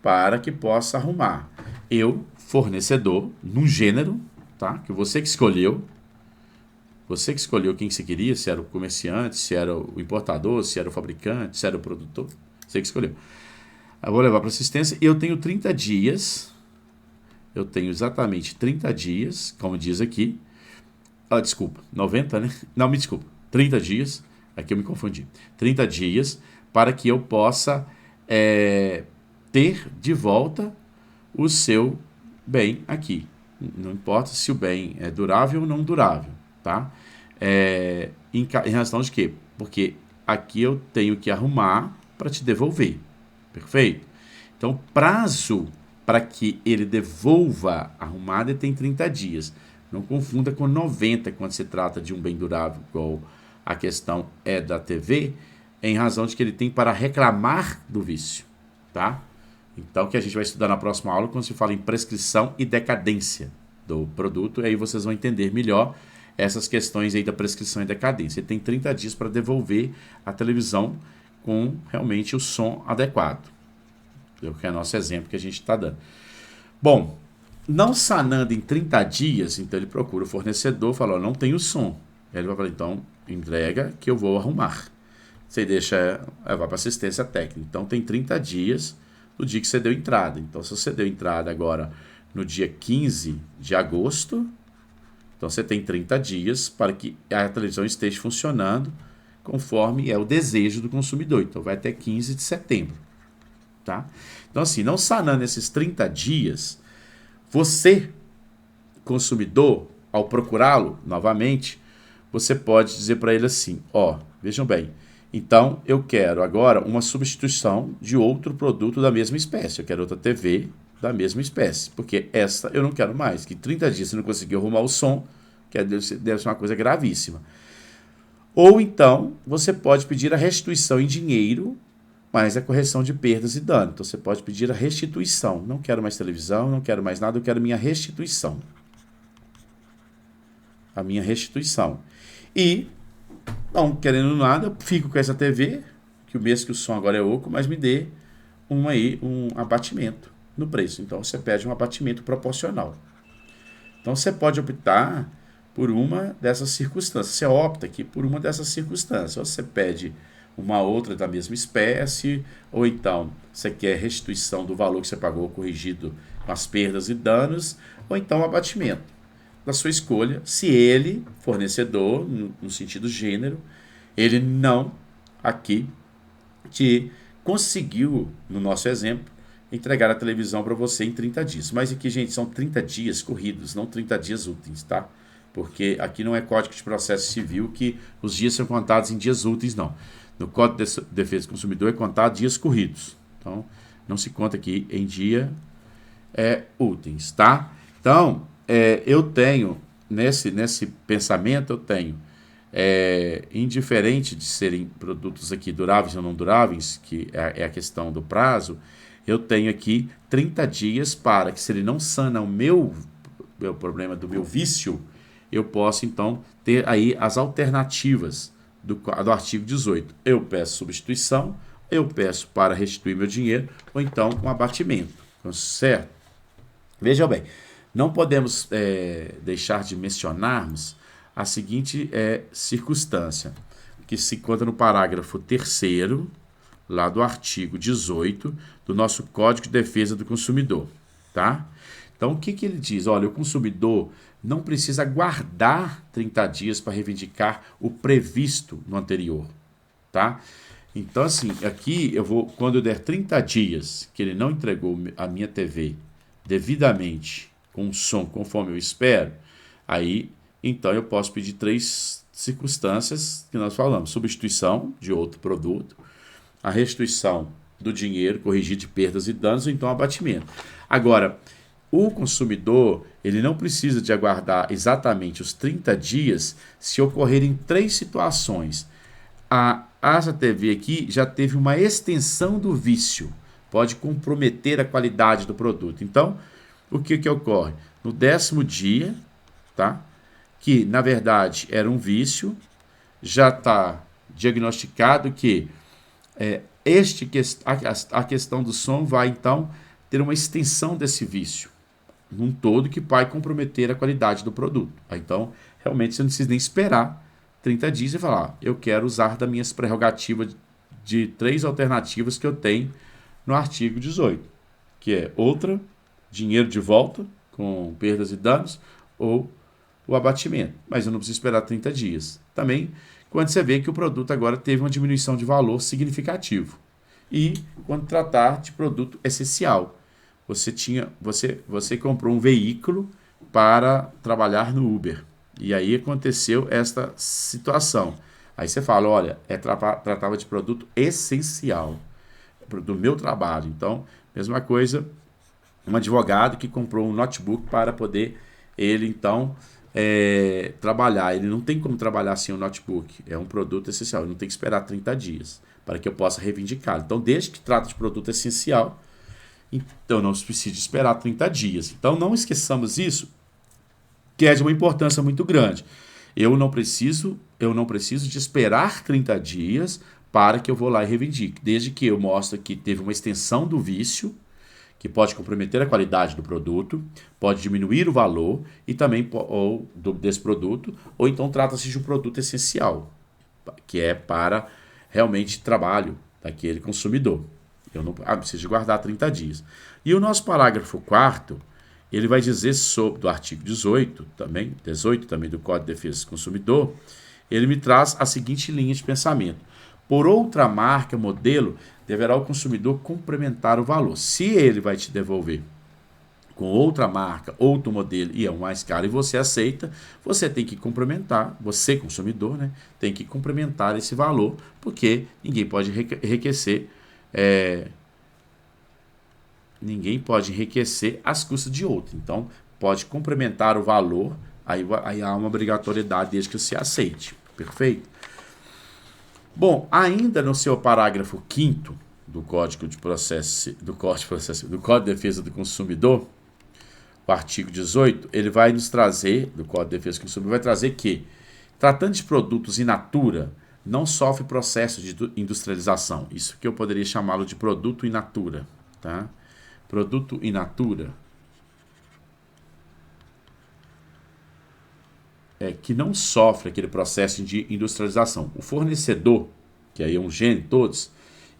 Speaker 1: para que possa arrumar. Eu, fornecedor, num gênero, tá? Que você que escolheu. Você que escolheu quem você queria, se era o comerciante, se era o importador, se era o fabricante, se era o produtor. Você que escolheu. Eu vou levar para assistência e eu tenho 30 dias. Eu tenho exatamente 30 dias, como diz aqui. Ah, desculpa, 90, né? Não, me desculpa. 30 dias. Aqui eu me confundi. 30 dias para que eu possa ter de volta o seu bem aqui. Não importa se o bem é durável ou não durável, tá? Em razão de quê? Porque aqui eu tenho que arrumar para te devolver. Perfeito? Então, prazo para que ele devolva arrumado tem 30 dias. Não confunda com 90 quando se trata de um bem durável, igual a questão é da TV, em razão de que ele tem para reclamar do vício, tá? Então, que a gente vai estudar na próxima aula quando se fala em prescrição e decadência do produto, e aí vocês vão entender melhor essas questões aí da prescrição e decadência. Ele tem 30 dias para devolver a televisão com realmente o som adequado. Que é o nosso exemplo que a gente está dando. Bom, não sanando em 30 dias, então ele procura o fornecedor, fala, ó, não tem o som. Aí ele vai falar, então, entrega que eu vou arrumar. Você deixa, vai para assistência técnica. Então, tem 30 dias do dia que você deu entrada. Então, se você deu entrada agora no dia 15 de agosto, então você tem 30 dias para que a televisão esteja funcionando conforme é o desejo do consumidor. Então, vai até 15 de setembro. Tá? Então, assim, não sanando esses 30 dias, você, consumidor, ao procurá-lo novamente, você pode dizer para ele assim, ó, vejam bem, então eu quero agora uma substituição de outro produto da mesma espécie, eu quero outra TV da mesma espécie, porque essa eu não quero mais, que 30 dias você não conseguiu arrumar o som, que deve ser uma coisa gravíssima. Ou então, você pode pedir a restituição em dinheiro, mas a correção de perdas e danos. Então, você pode pedir a restituição. Não quero mais televisão, não quero mais nada, eu quero minha restituição. A minha restituição. E, não querendo nada, eu fico com essa TV, que o mês que o som agora é oco, mas me dê um abatimento no preço. Então, você pede um abatimento proporcional. Então, você pode optar por uma dessas circunstâncias. Você opta aqui por uma dessas circunstâncias. Ou você pede uma outra da mesma espécie, ou então você quer restituição do valor que você pagou corrigido com as perdas e danos, ou então abatimento da sua escolha, se ele, fornecedor, no sentido gênero, ele não aqui te conseguiu, no nosso exemplo, entregar a televisão para você em 30 dias. Mas aqui, gente, são 30 dias corridos, não 30 dias úteis, tá? Porque aqui não é Código de Processo Civil que os dias são contados em dias úteis, não. No Código de Defesa do Consumidor é contado dias corridos. Então, não se conta aqui em dia úteis, tá? Então, eu tenho, nesse pensamento, eu tenho, indiferente de serem produtos aqui duráveis ou não duráveis, que é a questão do prazo, eu tenho aqui 30 dias para que, se ele não sana o meu problema do meu vício, eu posso, então, ter aí as alternativas do artigo 18. Eu peço substituição, eu peço para restituir meu dinheiro, ou então um abatimento. Certo? Vejam bem, não podemos deixar de mencionarmos a seguinte circunstância, que se encontra no parágrafo 3º, lá do artigo 18 do nosso Código de Defesa do Consumidor. Tá? Então, o que ele diz? Olha, o consumidor não precisa aguardar 30 dias para reivindicar o previsto no anterior, tá? Então, assim, aqui quando eu der 30 dias que ele não entregou a minha TV devidamente, com o som conforme eu espero, aí, então eu posso pedir 3 circunstâncias que nós falamos: substituição de outro produto, a restituição do dinheiro corrigido de perdas e danos, ou então abatimento. Agora, o consumidor, ele não precisa de aguardar exatamente os 30 dias se ocorrerem 3 situações. A Asa TV aqui já teve uma extensão do vício, pode comprometer a qualidade do produto. Então, o que ocorre? No 10º dia, tá? Que na verdade era um vício, já está diagnosticado que a questão do som vai então ter uma extensão desse vício. num todo que vai comprometer a qualidade do produto. Então, realmente você não precisa nem esperar 30 dias e falar, eu quero usar das minhas prerrogativas de 3 alternativas que eu tenho no artigo 18, que é outra, dinheiro de volta com perdas e danos, ou o abatimento. Mas eu não preciso esperar 30 dias. Também quando você vê que o produto agora teve uma diminuição de valor significativo. E quando tratar de produto essencial. Você comprou um veículo para trabalhar no Uber. E aí aconteceu esta situação. Aí você fala, olha, tratava de produto essencial do meu trabalho. Então, mesma coisa, um advogado que comprou um notebook para poder ele, então, trabalhar. Ele não tem como trabalhar sem um notebook. É um produto essencial. Ele não tem que esperar 30 dias para que eu possa reivindicar. Então, desde que trata de produto essencial, então não se precisa esperar 30 dias. Então, não esqueçamos isso, que é de uma importância muito grande. Eu não preciso de esperar 30 dias para que eu vou lá e reivindique, desde que eu mostre que teve uma extensão do vício, que pode comprometer a qualidade do produto, pode diminuir o valor e também desse produto, ou então trata-se de um produto essencial, que é para realmente trabalho daquele consumidor. Eu não preciso guardar 30 dias. E o nosso parágrafo 4º, ele vai dizer sobre, do artigo 18 também do Código de Defesa do Consumidor, ele me traz a seguinte linha de pensamento. Por outra marca, modelo, deverá o consumidor complementar o valor. Se ele vai te devolver com outra marca, outro modelo e é o mais caro e você aceita, você tem que complementar, você consumidor, né, tem que complementar esse valor, porque ninguém pode enriquecer às custas de outro. Então, pode complementar o valor, aí há uma obrigatoriedade desde que você aceite. Perfeito? Bom, ainda no seu parágrafo 5º do Código de Defesa do Consumidor, o artigo 18, ele vai nos trazer, do Código de Defesa do Consumidor, vai trazer que, tratando de produtos in natura, não sofre processo de industrialização. Isso que eu poderia chamá-lo de produto in natura, tá? Produto in natura que não sofre aquele processo de industrialização. O fornecedor, que aí é um gênero todos,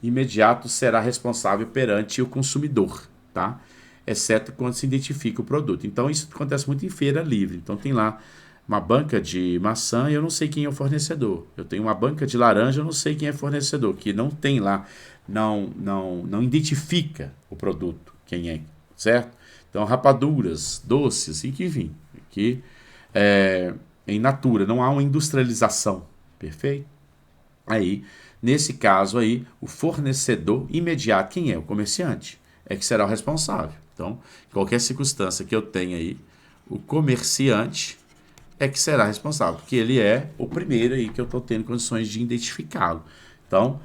Speaker 1: imediato será responsável perante o consumidor, tá? Exceto quando se identifica o produto. Então isso acontece muito em feira livre. Então tem lá uma banca de maçã e eu não sei quem é o fornecedor. Eu tenho uma banca de laranja, eu não sei quem é o fornecedor, que não tem lá, não identifica o produto, quem é, certo? Então rapaduras, doces, enfim, que em natura, não há uma industrialização, perfeito? Aí, nesse caso aí, o fornecedor imediato, quem é? O comerciante, é que será o responsável. Então, qualquer circunstância que eu tenha aí, o comerciante é que será responsável, porque ele é o primeiro aí que eu estou tendo condições de identificá-lo. Então,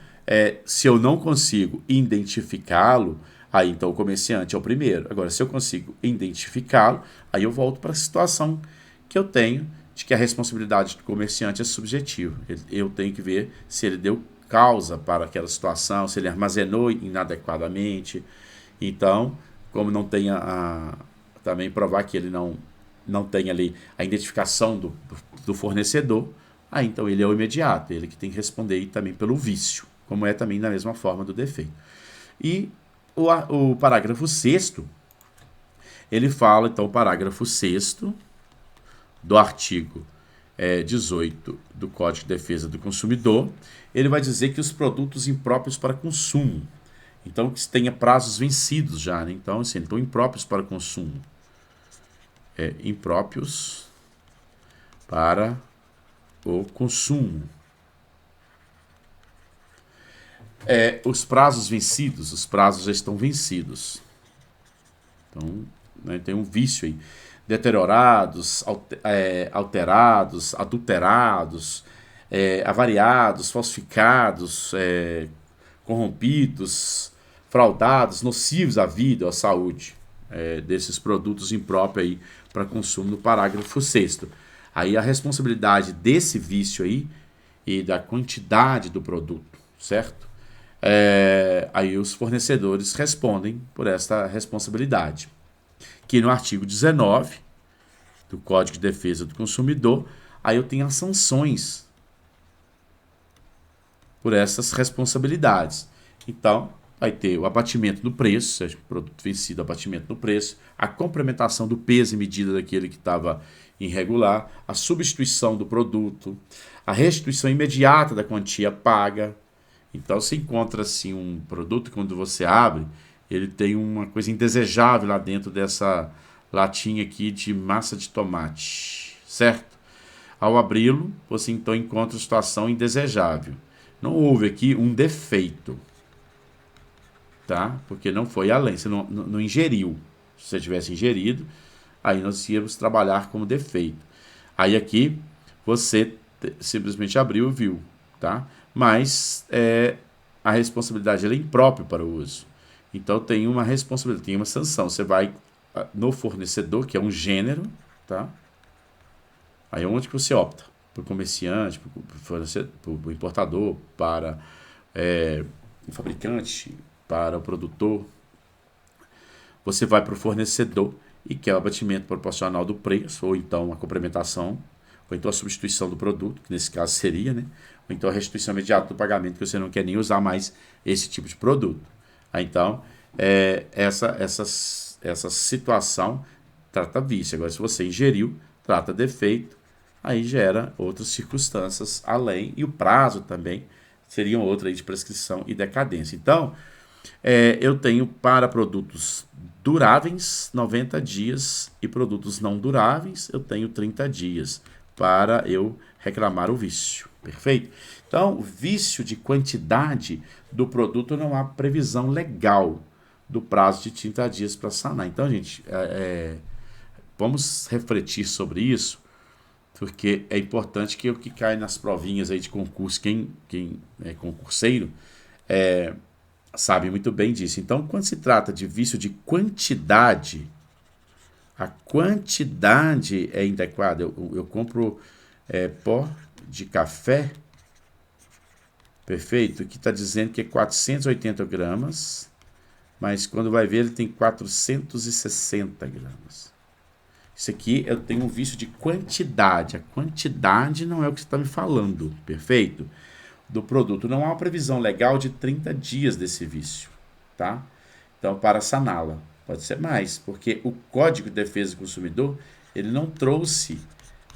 Speaker 1: se eu não consigo identificá-lo, aí então o comerciante é o primeiro. Agora, se eu consigo identificá-lo, aí eu volto para a situação que eu tenho de que a responsabilidade do comerciante é subjetiva. Eu tenho que ver se ele deu causa para aquela situação, se ele armazenou inadequadamente. Então, como não tem também provar que ele não tem ali a identificação do fornecedor, aí então ele é o imediato, ele que tem que responder também pelo vício, como é também da mesma forma do defeito. E o parágrafo 6º, ele fala, então, o parágrafo 6º do artigo 18 do Código de Defesa do Consumidor, ele vai dizer que os produtos impróprios para consumo, então que tenha prazos vencidos já, né? Então, assim, então impróprios para consumo, impróprios para o consumo. Os prazos vencidos, os prazos já estão vencidos. Então, né, tem um vício aí. Deteriorados, alterados, adulterados, avariados, falsificados, corrompidos, fraudados, nocivos à vida, à saúde, desses produtos impróprios aí para consumo no parágrafo 6º. Aí a responsabilidade desse vício aí e da quantidade do produto, certo? Aí os fornecedores respondem por esta responsabilidade. que no artigo 19 do Código de Defesa do Consumidor, aí eu tenho as sanções por essas responsabilidades. Então, vai ter o abatimento do preço, seja produto vencido, abatimento do preço, a complementação do peso e medida daquele que estava irregular, a substituição do produto, a restituição imediata da quantia paga. Então, se encontra assim um produto, quando você abre, ele tem uma coisa indesejável lá dentro dessa latinha aqui de massa de tomate, certo? Ao abri-lo, você então encontra situação indesejável. Não houve aqui um defeito, tá? Porque não foi além, você não ingeriu. Se você tivesse ingerido, aí nós íamos trabalhar como defeito. Aí aqui você simplesmente abriu e viu, tá? Mas a responsabilidade ela é imprópria para o uso. Então tem uma responsabilidade, tem uma sanção. Você vai no fornecedor, que é um gênero, tá? Aí é onde que você opta? Para o comerciante, para o importador, para o fabricante, para o produtor. Você vai para o fornecedor e quer o abatimento proporcional do preço, ou então a complementação, ou então a substituição do produto, que nesse caso seria, né? Ou então a restituição imediata do pagamento, que você não quer nem usar mais esse tipo de produto. Aí, então, essa situação trata vício. Agora, se você ingeriu, trata defeito, aí gera outras circunstâncias além, e o prazo também seriam outra aí de prescrição e decadência. Então, eu tenho para produtos duráveis 90 dias e produtos não duráveis eu tenho 30 dias para eu reclamar o vício, perfeito? Então, vício de quantidade do produto não há previsão legal do prazo de 30 dias para sanar. Então, gente, vamos refletir sobre isso, porque é importante que o que cai nas provinhas aí de concurso, quem é concurseiro, sabe muito bem disso. Então, quando se trata de vício de quantidade, a quantidade é inadequada. Eu compro pó de café, perfeito, que está dizendo que é 480 gramas, mas quando vai ver ele tem 460 gramas. Isso aqui eu tenho um vício de quantidade. A quantidade não é o que você está me falando, perfeito? Do produto. Não há uma previsão legal de 30 dias desse vício, tá? Então, para saná-la, pode ser mais, porque o Código de Defesa do Consumidor, ele não trouxe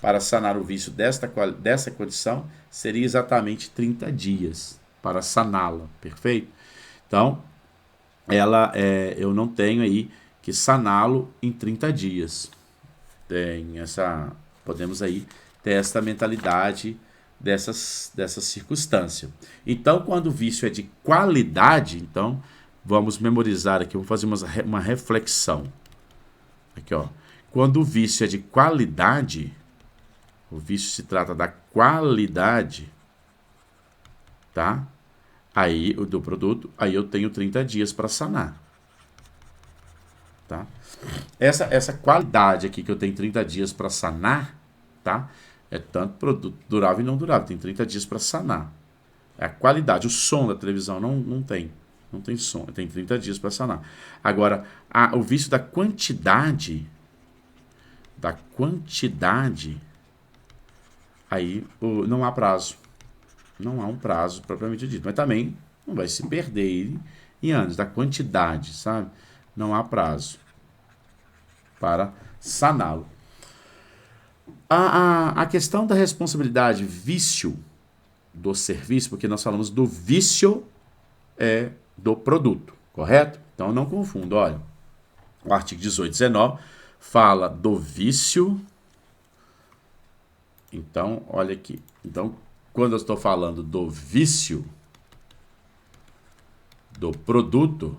Speaker 1: para sanar o vício dessa condição, seria exatamente 30 dias para saná-la, perfeito? Então, eu não tenho aí que saná-lo em 30 dias. Podemos aí ter essa mentalidade dessa circunstância. Então, quando o vício é de qualidade, então, vamos memorizar aqui, vamos fazer uma reflexão. Aqui, ó. Quando o vício é de qualidade, o vício se trata da qualidade, tá? Aí, do produto, aí eu tenho 30 dias para sanar. Tá? Essa qualidade aqui que eu tenho 30 dias para sanar, tá? É tanto produto durável e não durável, tem 30 dias para sanar. É a qualidade, o som da televisão não tem som, tem 30 dias para sanar. Agora, o vício da quantidade, aí não há prazo. Não há um prazo propriamente dito, mas também não vai se perder em anos, da quantidade, sabe? Não há prazo para saná-lo. A questão da responsabilidade vício do serviço, porque nós falamos do vício do produto, correto? Então não confunda, olha, o artigo 18 e 19 fala do vício. Então, olha aqui. Então, quando eu estou falando do vício do produto,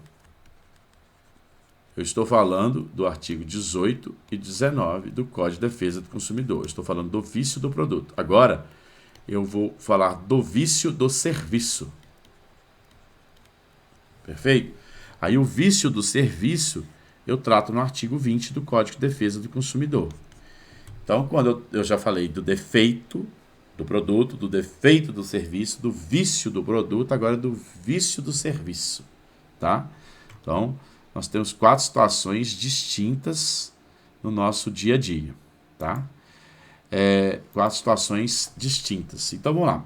Speaker 1: eu estou falando do artigo 18 e 19 do Código de Defesa do Consumidor. Eu estou falando do vício do produto. Agora, eu vou falar do vício do serviço. Perfeito? Aí o vício do serviço eu trato no artigo 20 do Código de Defesa do Consumidor. Então, quando eu já falei do defeito do produto, do defeito do serviço, do vício do produto, agora do vício do serviço, tá? Então, nós temos 4 situações distintas no nosso dia a dia, tá? 4 situações distintas. Então, vamos lá.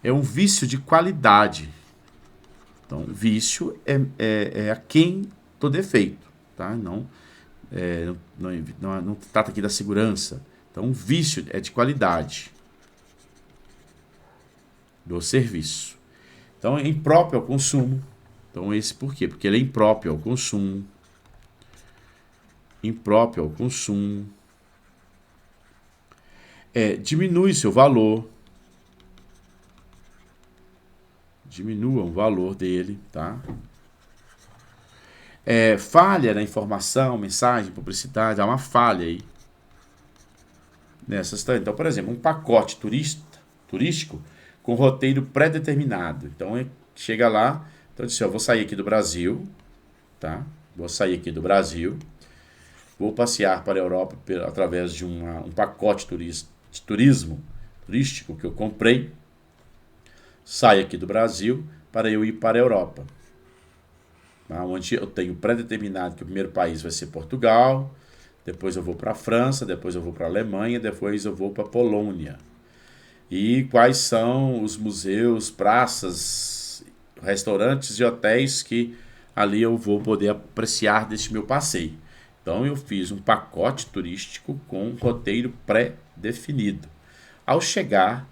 Speaker 1: É um vício de qualidade. Então, vício é a quem do defeito, tá? Não trata aqui da segurança. Então, vício é de qualidade do serviço. Então, é impróprio ao consumo. Então, esse por quê? Porque ele é impróprio ao consumo. Impróprio ao consumo. Diminui seu valor. Diminua o valor dele, tá? Falha na informação, mensagem, publicidade, há uma falha aí nessas. Então, por exemplo, um pacote turístico com roteiro pré-determinado. Então, chega lá, então diz assim, eu vou sair aqui do Brasil, tá? Vou sair aqui do Brasil, vou passear para a Europa através de um pacote turístico que eu comprei, saio aqui do Brasil para eu ir para a Europa, onde eu tenho pré-determinado que o primeiro país vai ser Portugal, depois eu vou para a França, depois eu vou para a Alemanha, depois eu vou para a Polônia. E quais são os museus, praças, restaurantes e hotéis que ali eu vou poder apreciar deste meu passeio. Então eu fiz um pacote turístico com um roteiro pré-definido. Ao chegar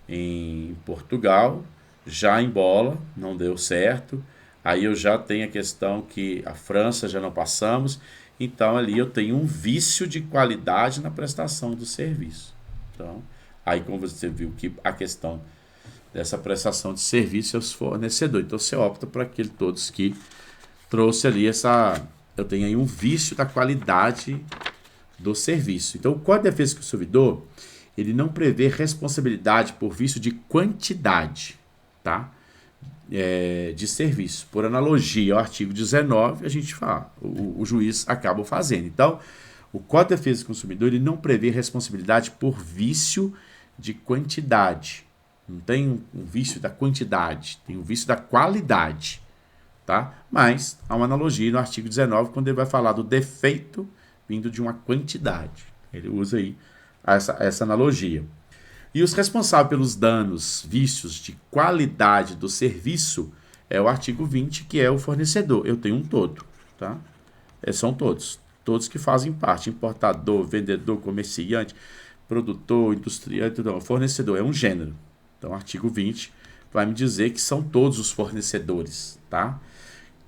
Speaker 1: em Portugal, já em bola, não deu certo. Aí eu já tenho a questão que a França já não passamos. Então ali eu tenho um vício de qualidade na prestação do serviço. Então, aí como você viu que a questão dessa prestação de serviço é os fornecedores. Então você opta por aquele todos que trouxe ali eu tenho aí um vício da qualidade do serviço. Então o Código de Defesa do Consumidor, ele não prevê responsabilidade por vício de quantidade, tá? De serviço. Por analogia ao artigo 19, a gente fala, o juiz acaba fazendo. Então, o Código de Defesa do Consumidor, ele não prevê responsabilidade por vício de quantidade. Não tem um vício da quantidade, tem um vício da qualidade, tá? Mas há uma analogia no artigo 19, quando ele vai falar do defeito vindo de uma quantidade. Ele usa aí essa analogia. E os responsáveis pelos danos, vícios de qualidade do serviço é o artigo 20, que é o fornecedor. Eu tenho um todo, tá? São todos que fazem parte, importador, vendedor, comerciante, produtor, industrial, tudo. Fornecedor é um gênero. Então, o artigo 20 vai me dizer que são todos os fornecedores, tá?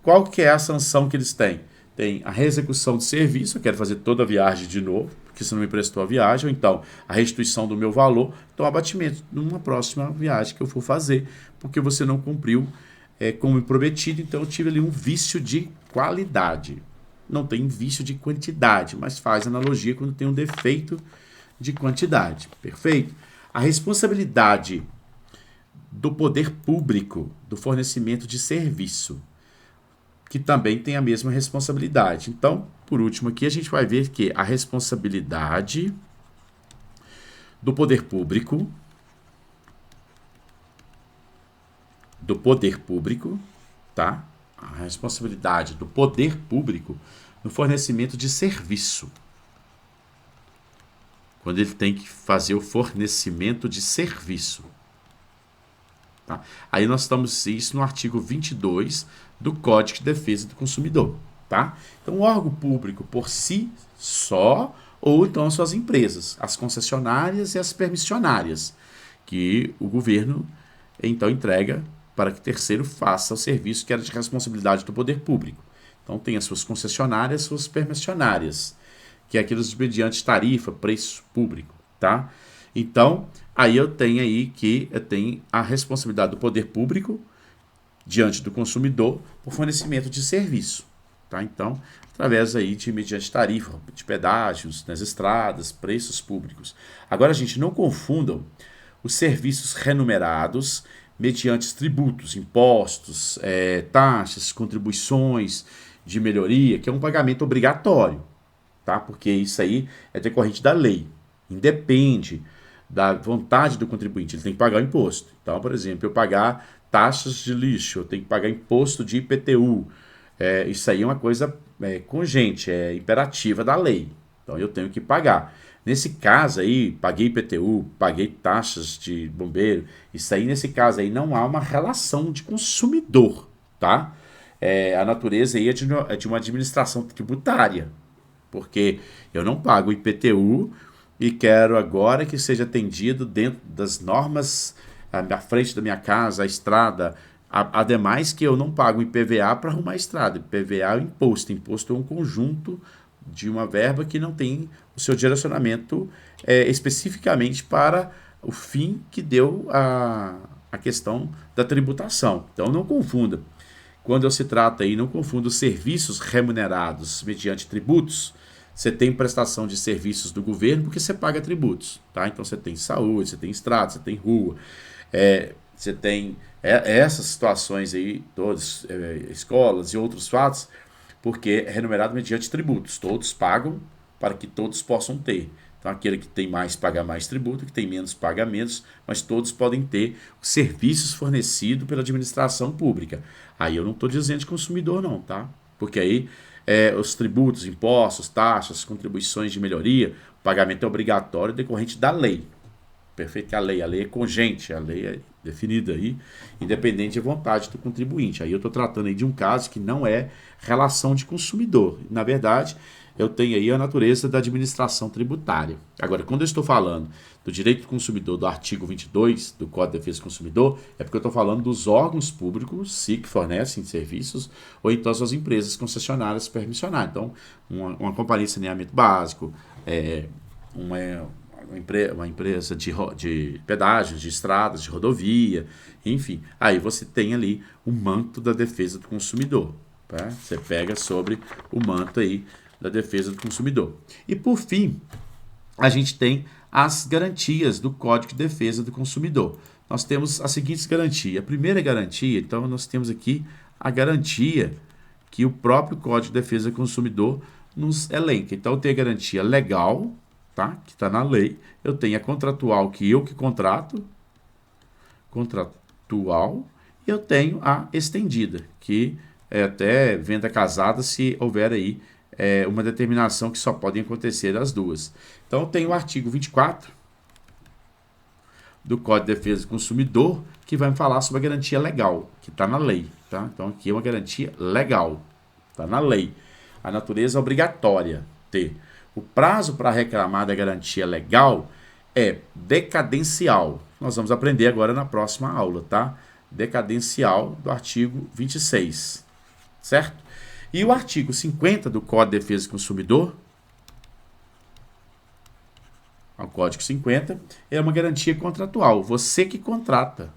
Speaker 1: Qual que é a sanção que eles têm? Tem a reexecução de serviço, eu quero fazer toda a viagem de novo, porque você não me prestou a viagem, ou então a restituição do meu valor, então abatimento numa próxima viagem que eu for fazer, porque você não cumpriu como prometido, então eu tive ali um vício de qualidade. Não tem vício de quantidade, mas faz analogia quando tem um defeito de quantidade. Perfeito? A responsabilidade do poder público do fornecimento de serviço, que também tem a mesma responsabilidade. Então, por último aqui, a gente vai ver que a responsabilidade do poder público, tá? A responsabilidade do poder público no fornecimento de serviço. Quando ele tem que fazer o fornecimento de serviço. Tá? Aí nós estamos isso no artigo 22 do Código de Defesa do Consumidor. Tá? Então, o órgão público por si só, ou então as suas empresas, as concessionárias e as permissionárias, que o governo então entrega para que terceiro faça o serviço que era de responsabilidade do poder público. Então, tem as suas concessionárias e as suas permissionárias, que é aqueles mediante tarifa, preço público. Tá? Então, aí eu tenho a responsabilidade do poder público diante do consumidor por fornecimento de serviço. Tá? Então, através aí de mediante tarifa, de pedágios nas estradas, preços públicos. Agora, gente, não confundam os serviços remunerados mediante tributos, impostos, taxas, contribuições de melhoria, que é um pagamento obrigatório, tá? Porque isso aí é decorrente da lei, independe da vontade do contribuinte, ele tem que pagar o imposto. Então, por exemplo, eu pagar taxas de lixo, eu tenho que pagar imposto de IPTU, Isso aí é uma coisa congente, é imperativa da lei. Então eu tenho que pagar. Nesse caso aí, paguei IPTU, paguei taxas de bombeiro. Isso aí, nesse caso aí, não há uma relação de consumidor, tá? A natureza aí é de uma administração tributária, porque eu não pago IPTU e quero agora que seja atendido dentro das normas à frente da minha casa, a estrada. Ademais que eu não pago IPVA para arrumar a estrada. IPVA é o imposto. Imposto é um conjunto de uma verba que não tem o seu direcionamento especificamente para o fim que deu a questão da tributação. Então não confunda. Quando se trata aí, não confunda os serviços remunerados mediante tributos. Você tem prestação de serviços do governo porque você paga tributos, tá? Então você tem saúde, você tem estrada, você tem rua, você tem essas situações aí, todas, escolas e outros fatos, porque é remunerado mediante tributos. Todos pagam para que todos possam ter. Então, aquele que tem mais paga mais tributo, que tem menos paga menos, mas todos podem ter serviços fornecidos pela administração pública. Aí eu não estou dizendo de consumidor não, tá? Porque aí os tributos, impostos, taxas, contribuições de melhoria, o pagamento é obrigatório decorrente da lei. Perfeito que a lei é congente, a lei é definida aí, independente da vontade do contribuinte. Aí eu estou tratando aí de um caso que não é relação de consumidor. Na verdade, eu tenho aí a natureza da administração tributária. Agora, quando eu estou falando do direito do consumidor do artigo 22 do Código de Defesa do Consumidor, é porque eu estou falando dos órgãos públicos, se que fornecem serviços, ou então as empresas concessionárias permissionárias. Então, uma companhia de saneamento básico, uma empresa de pedágios, de estradas, de rodovia, enfim. Aí você tem ali o manto da defesa do consumidor. Tá? Você pega sobre o manto aí da defesa do consumidor. E por fim, a gente tem as garantias do Código de Defesa do Consumidor. Nós temos as seguintes garantias. A primeira garantia, então, nós temos aqui a garantia que o próprio Código de Defesa do Consumidor nos elenca. Então, tem a garantia legal, tá? Que está na lei. Eu tenho a contratual, que eu que contratual, e eu tenho a estendida, que é até venda casada se houver aí uma determinação que só podem acontecer as duas. Então, tem o artigo 24 do Código de Defesa do Consumidor, que vai me falar sobre a garantia legal, que está na lei. Tá? Então, aqui é uma garantia legal, está na lei. A natureza é obrigatória ter. O prazo para reclamar da garantia legal é decadencial. Nós vamos aprender agora na próxima aula, tá? Decadencial do artigo 26, certo? E o artigo 50 do Código de Defesa do Consumidor, o Código 50, é uma garantia contratual. Você que contrata.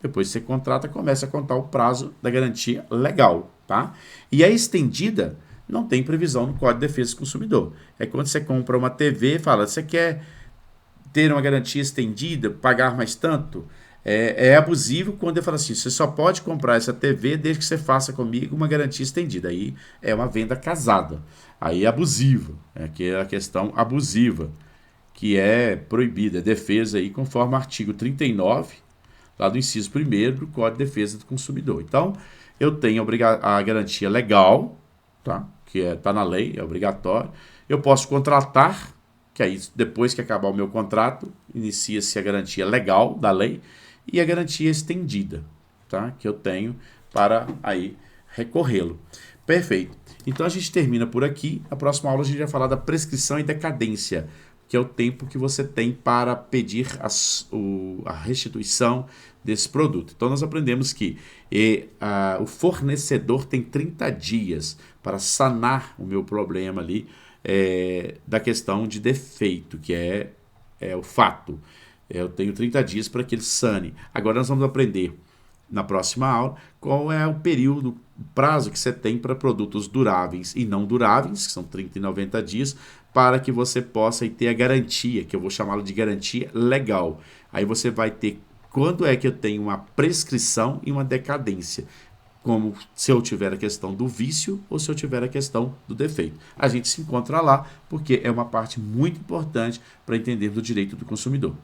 Speaker 1: Depois que você contrata, começa a contar o prazo da garantia legal, tá? E a estendida não tem previsão no Código de Defesa do Consumidor. É quando você compra uma TV e fala, você quer ter uma garantia estendida, pagar mais tanto? É abusivo quando ele fala assim, você só pode comprar essa TV desde que você faça comigo uma garantia estendida. Aí é uma venda casada. Aí é abusivo. Que é a questão abusiva, que é proibida. É defesa aí conforme o artigo 39, lá do inciso 1º do Código de Defesa do Consumidor. Então, eu tenho a garantia legal, tá? Que está na lei, é obrigatório. Eu posso contratar, que aí depois que acabar o meu contrato, inicia-se a garantia legal da lei e a garantia estendida, tá? Que eu tenho para aí recorrê-lo. Perfeito. Então a gente termina por aqui. Na próxima aula a gente vai falar da prescrição e decadência, que é o tempo que você tem para pedir a restituição desse produto. Então nós aprendemos que o fornecedor tem 30 dias para sanar o meu problema ali da questão de defeito, que é o fato. Eu tenho 30 dias para que ele sane. Agora nós vamos aprender na próxima aula qual é o período, o prazo que você tem para produtos duráveis e não duráveis, que são 30 e 90 dias, para que você possa ter a garantia, que eu vou chamá-la de garantia legal. Aí você vai ter quando é que eu tenho uma prescrição e uma decadência, como se eu tiver a questão do vício ou se eu tiver a questão do defeito. A gente se encontra lá porque é uma parte muito importante para entender do direito do consumidor.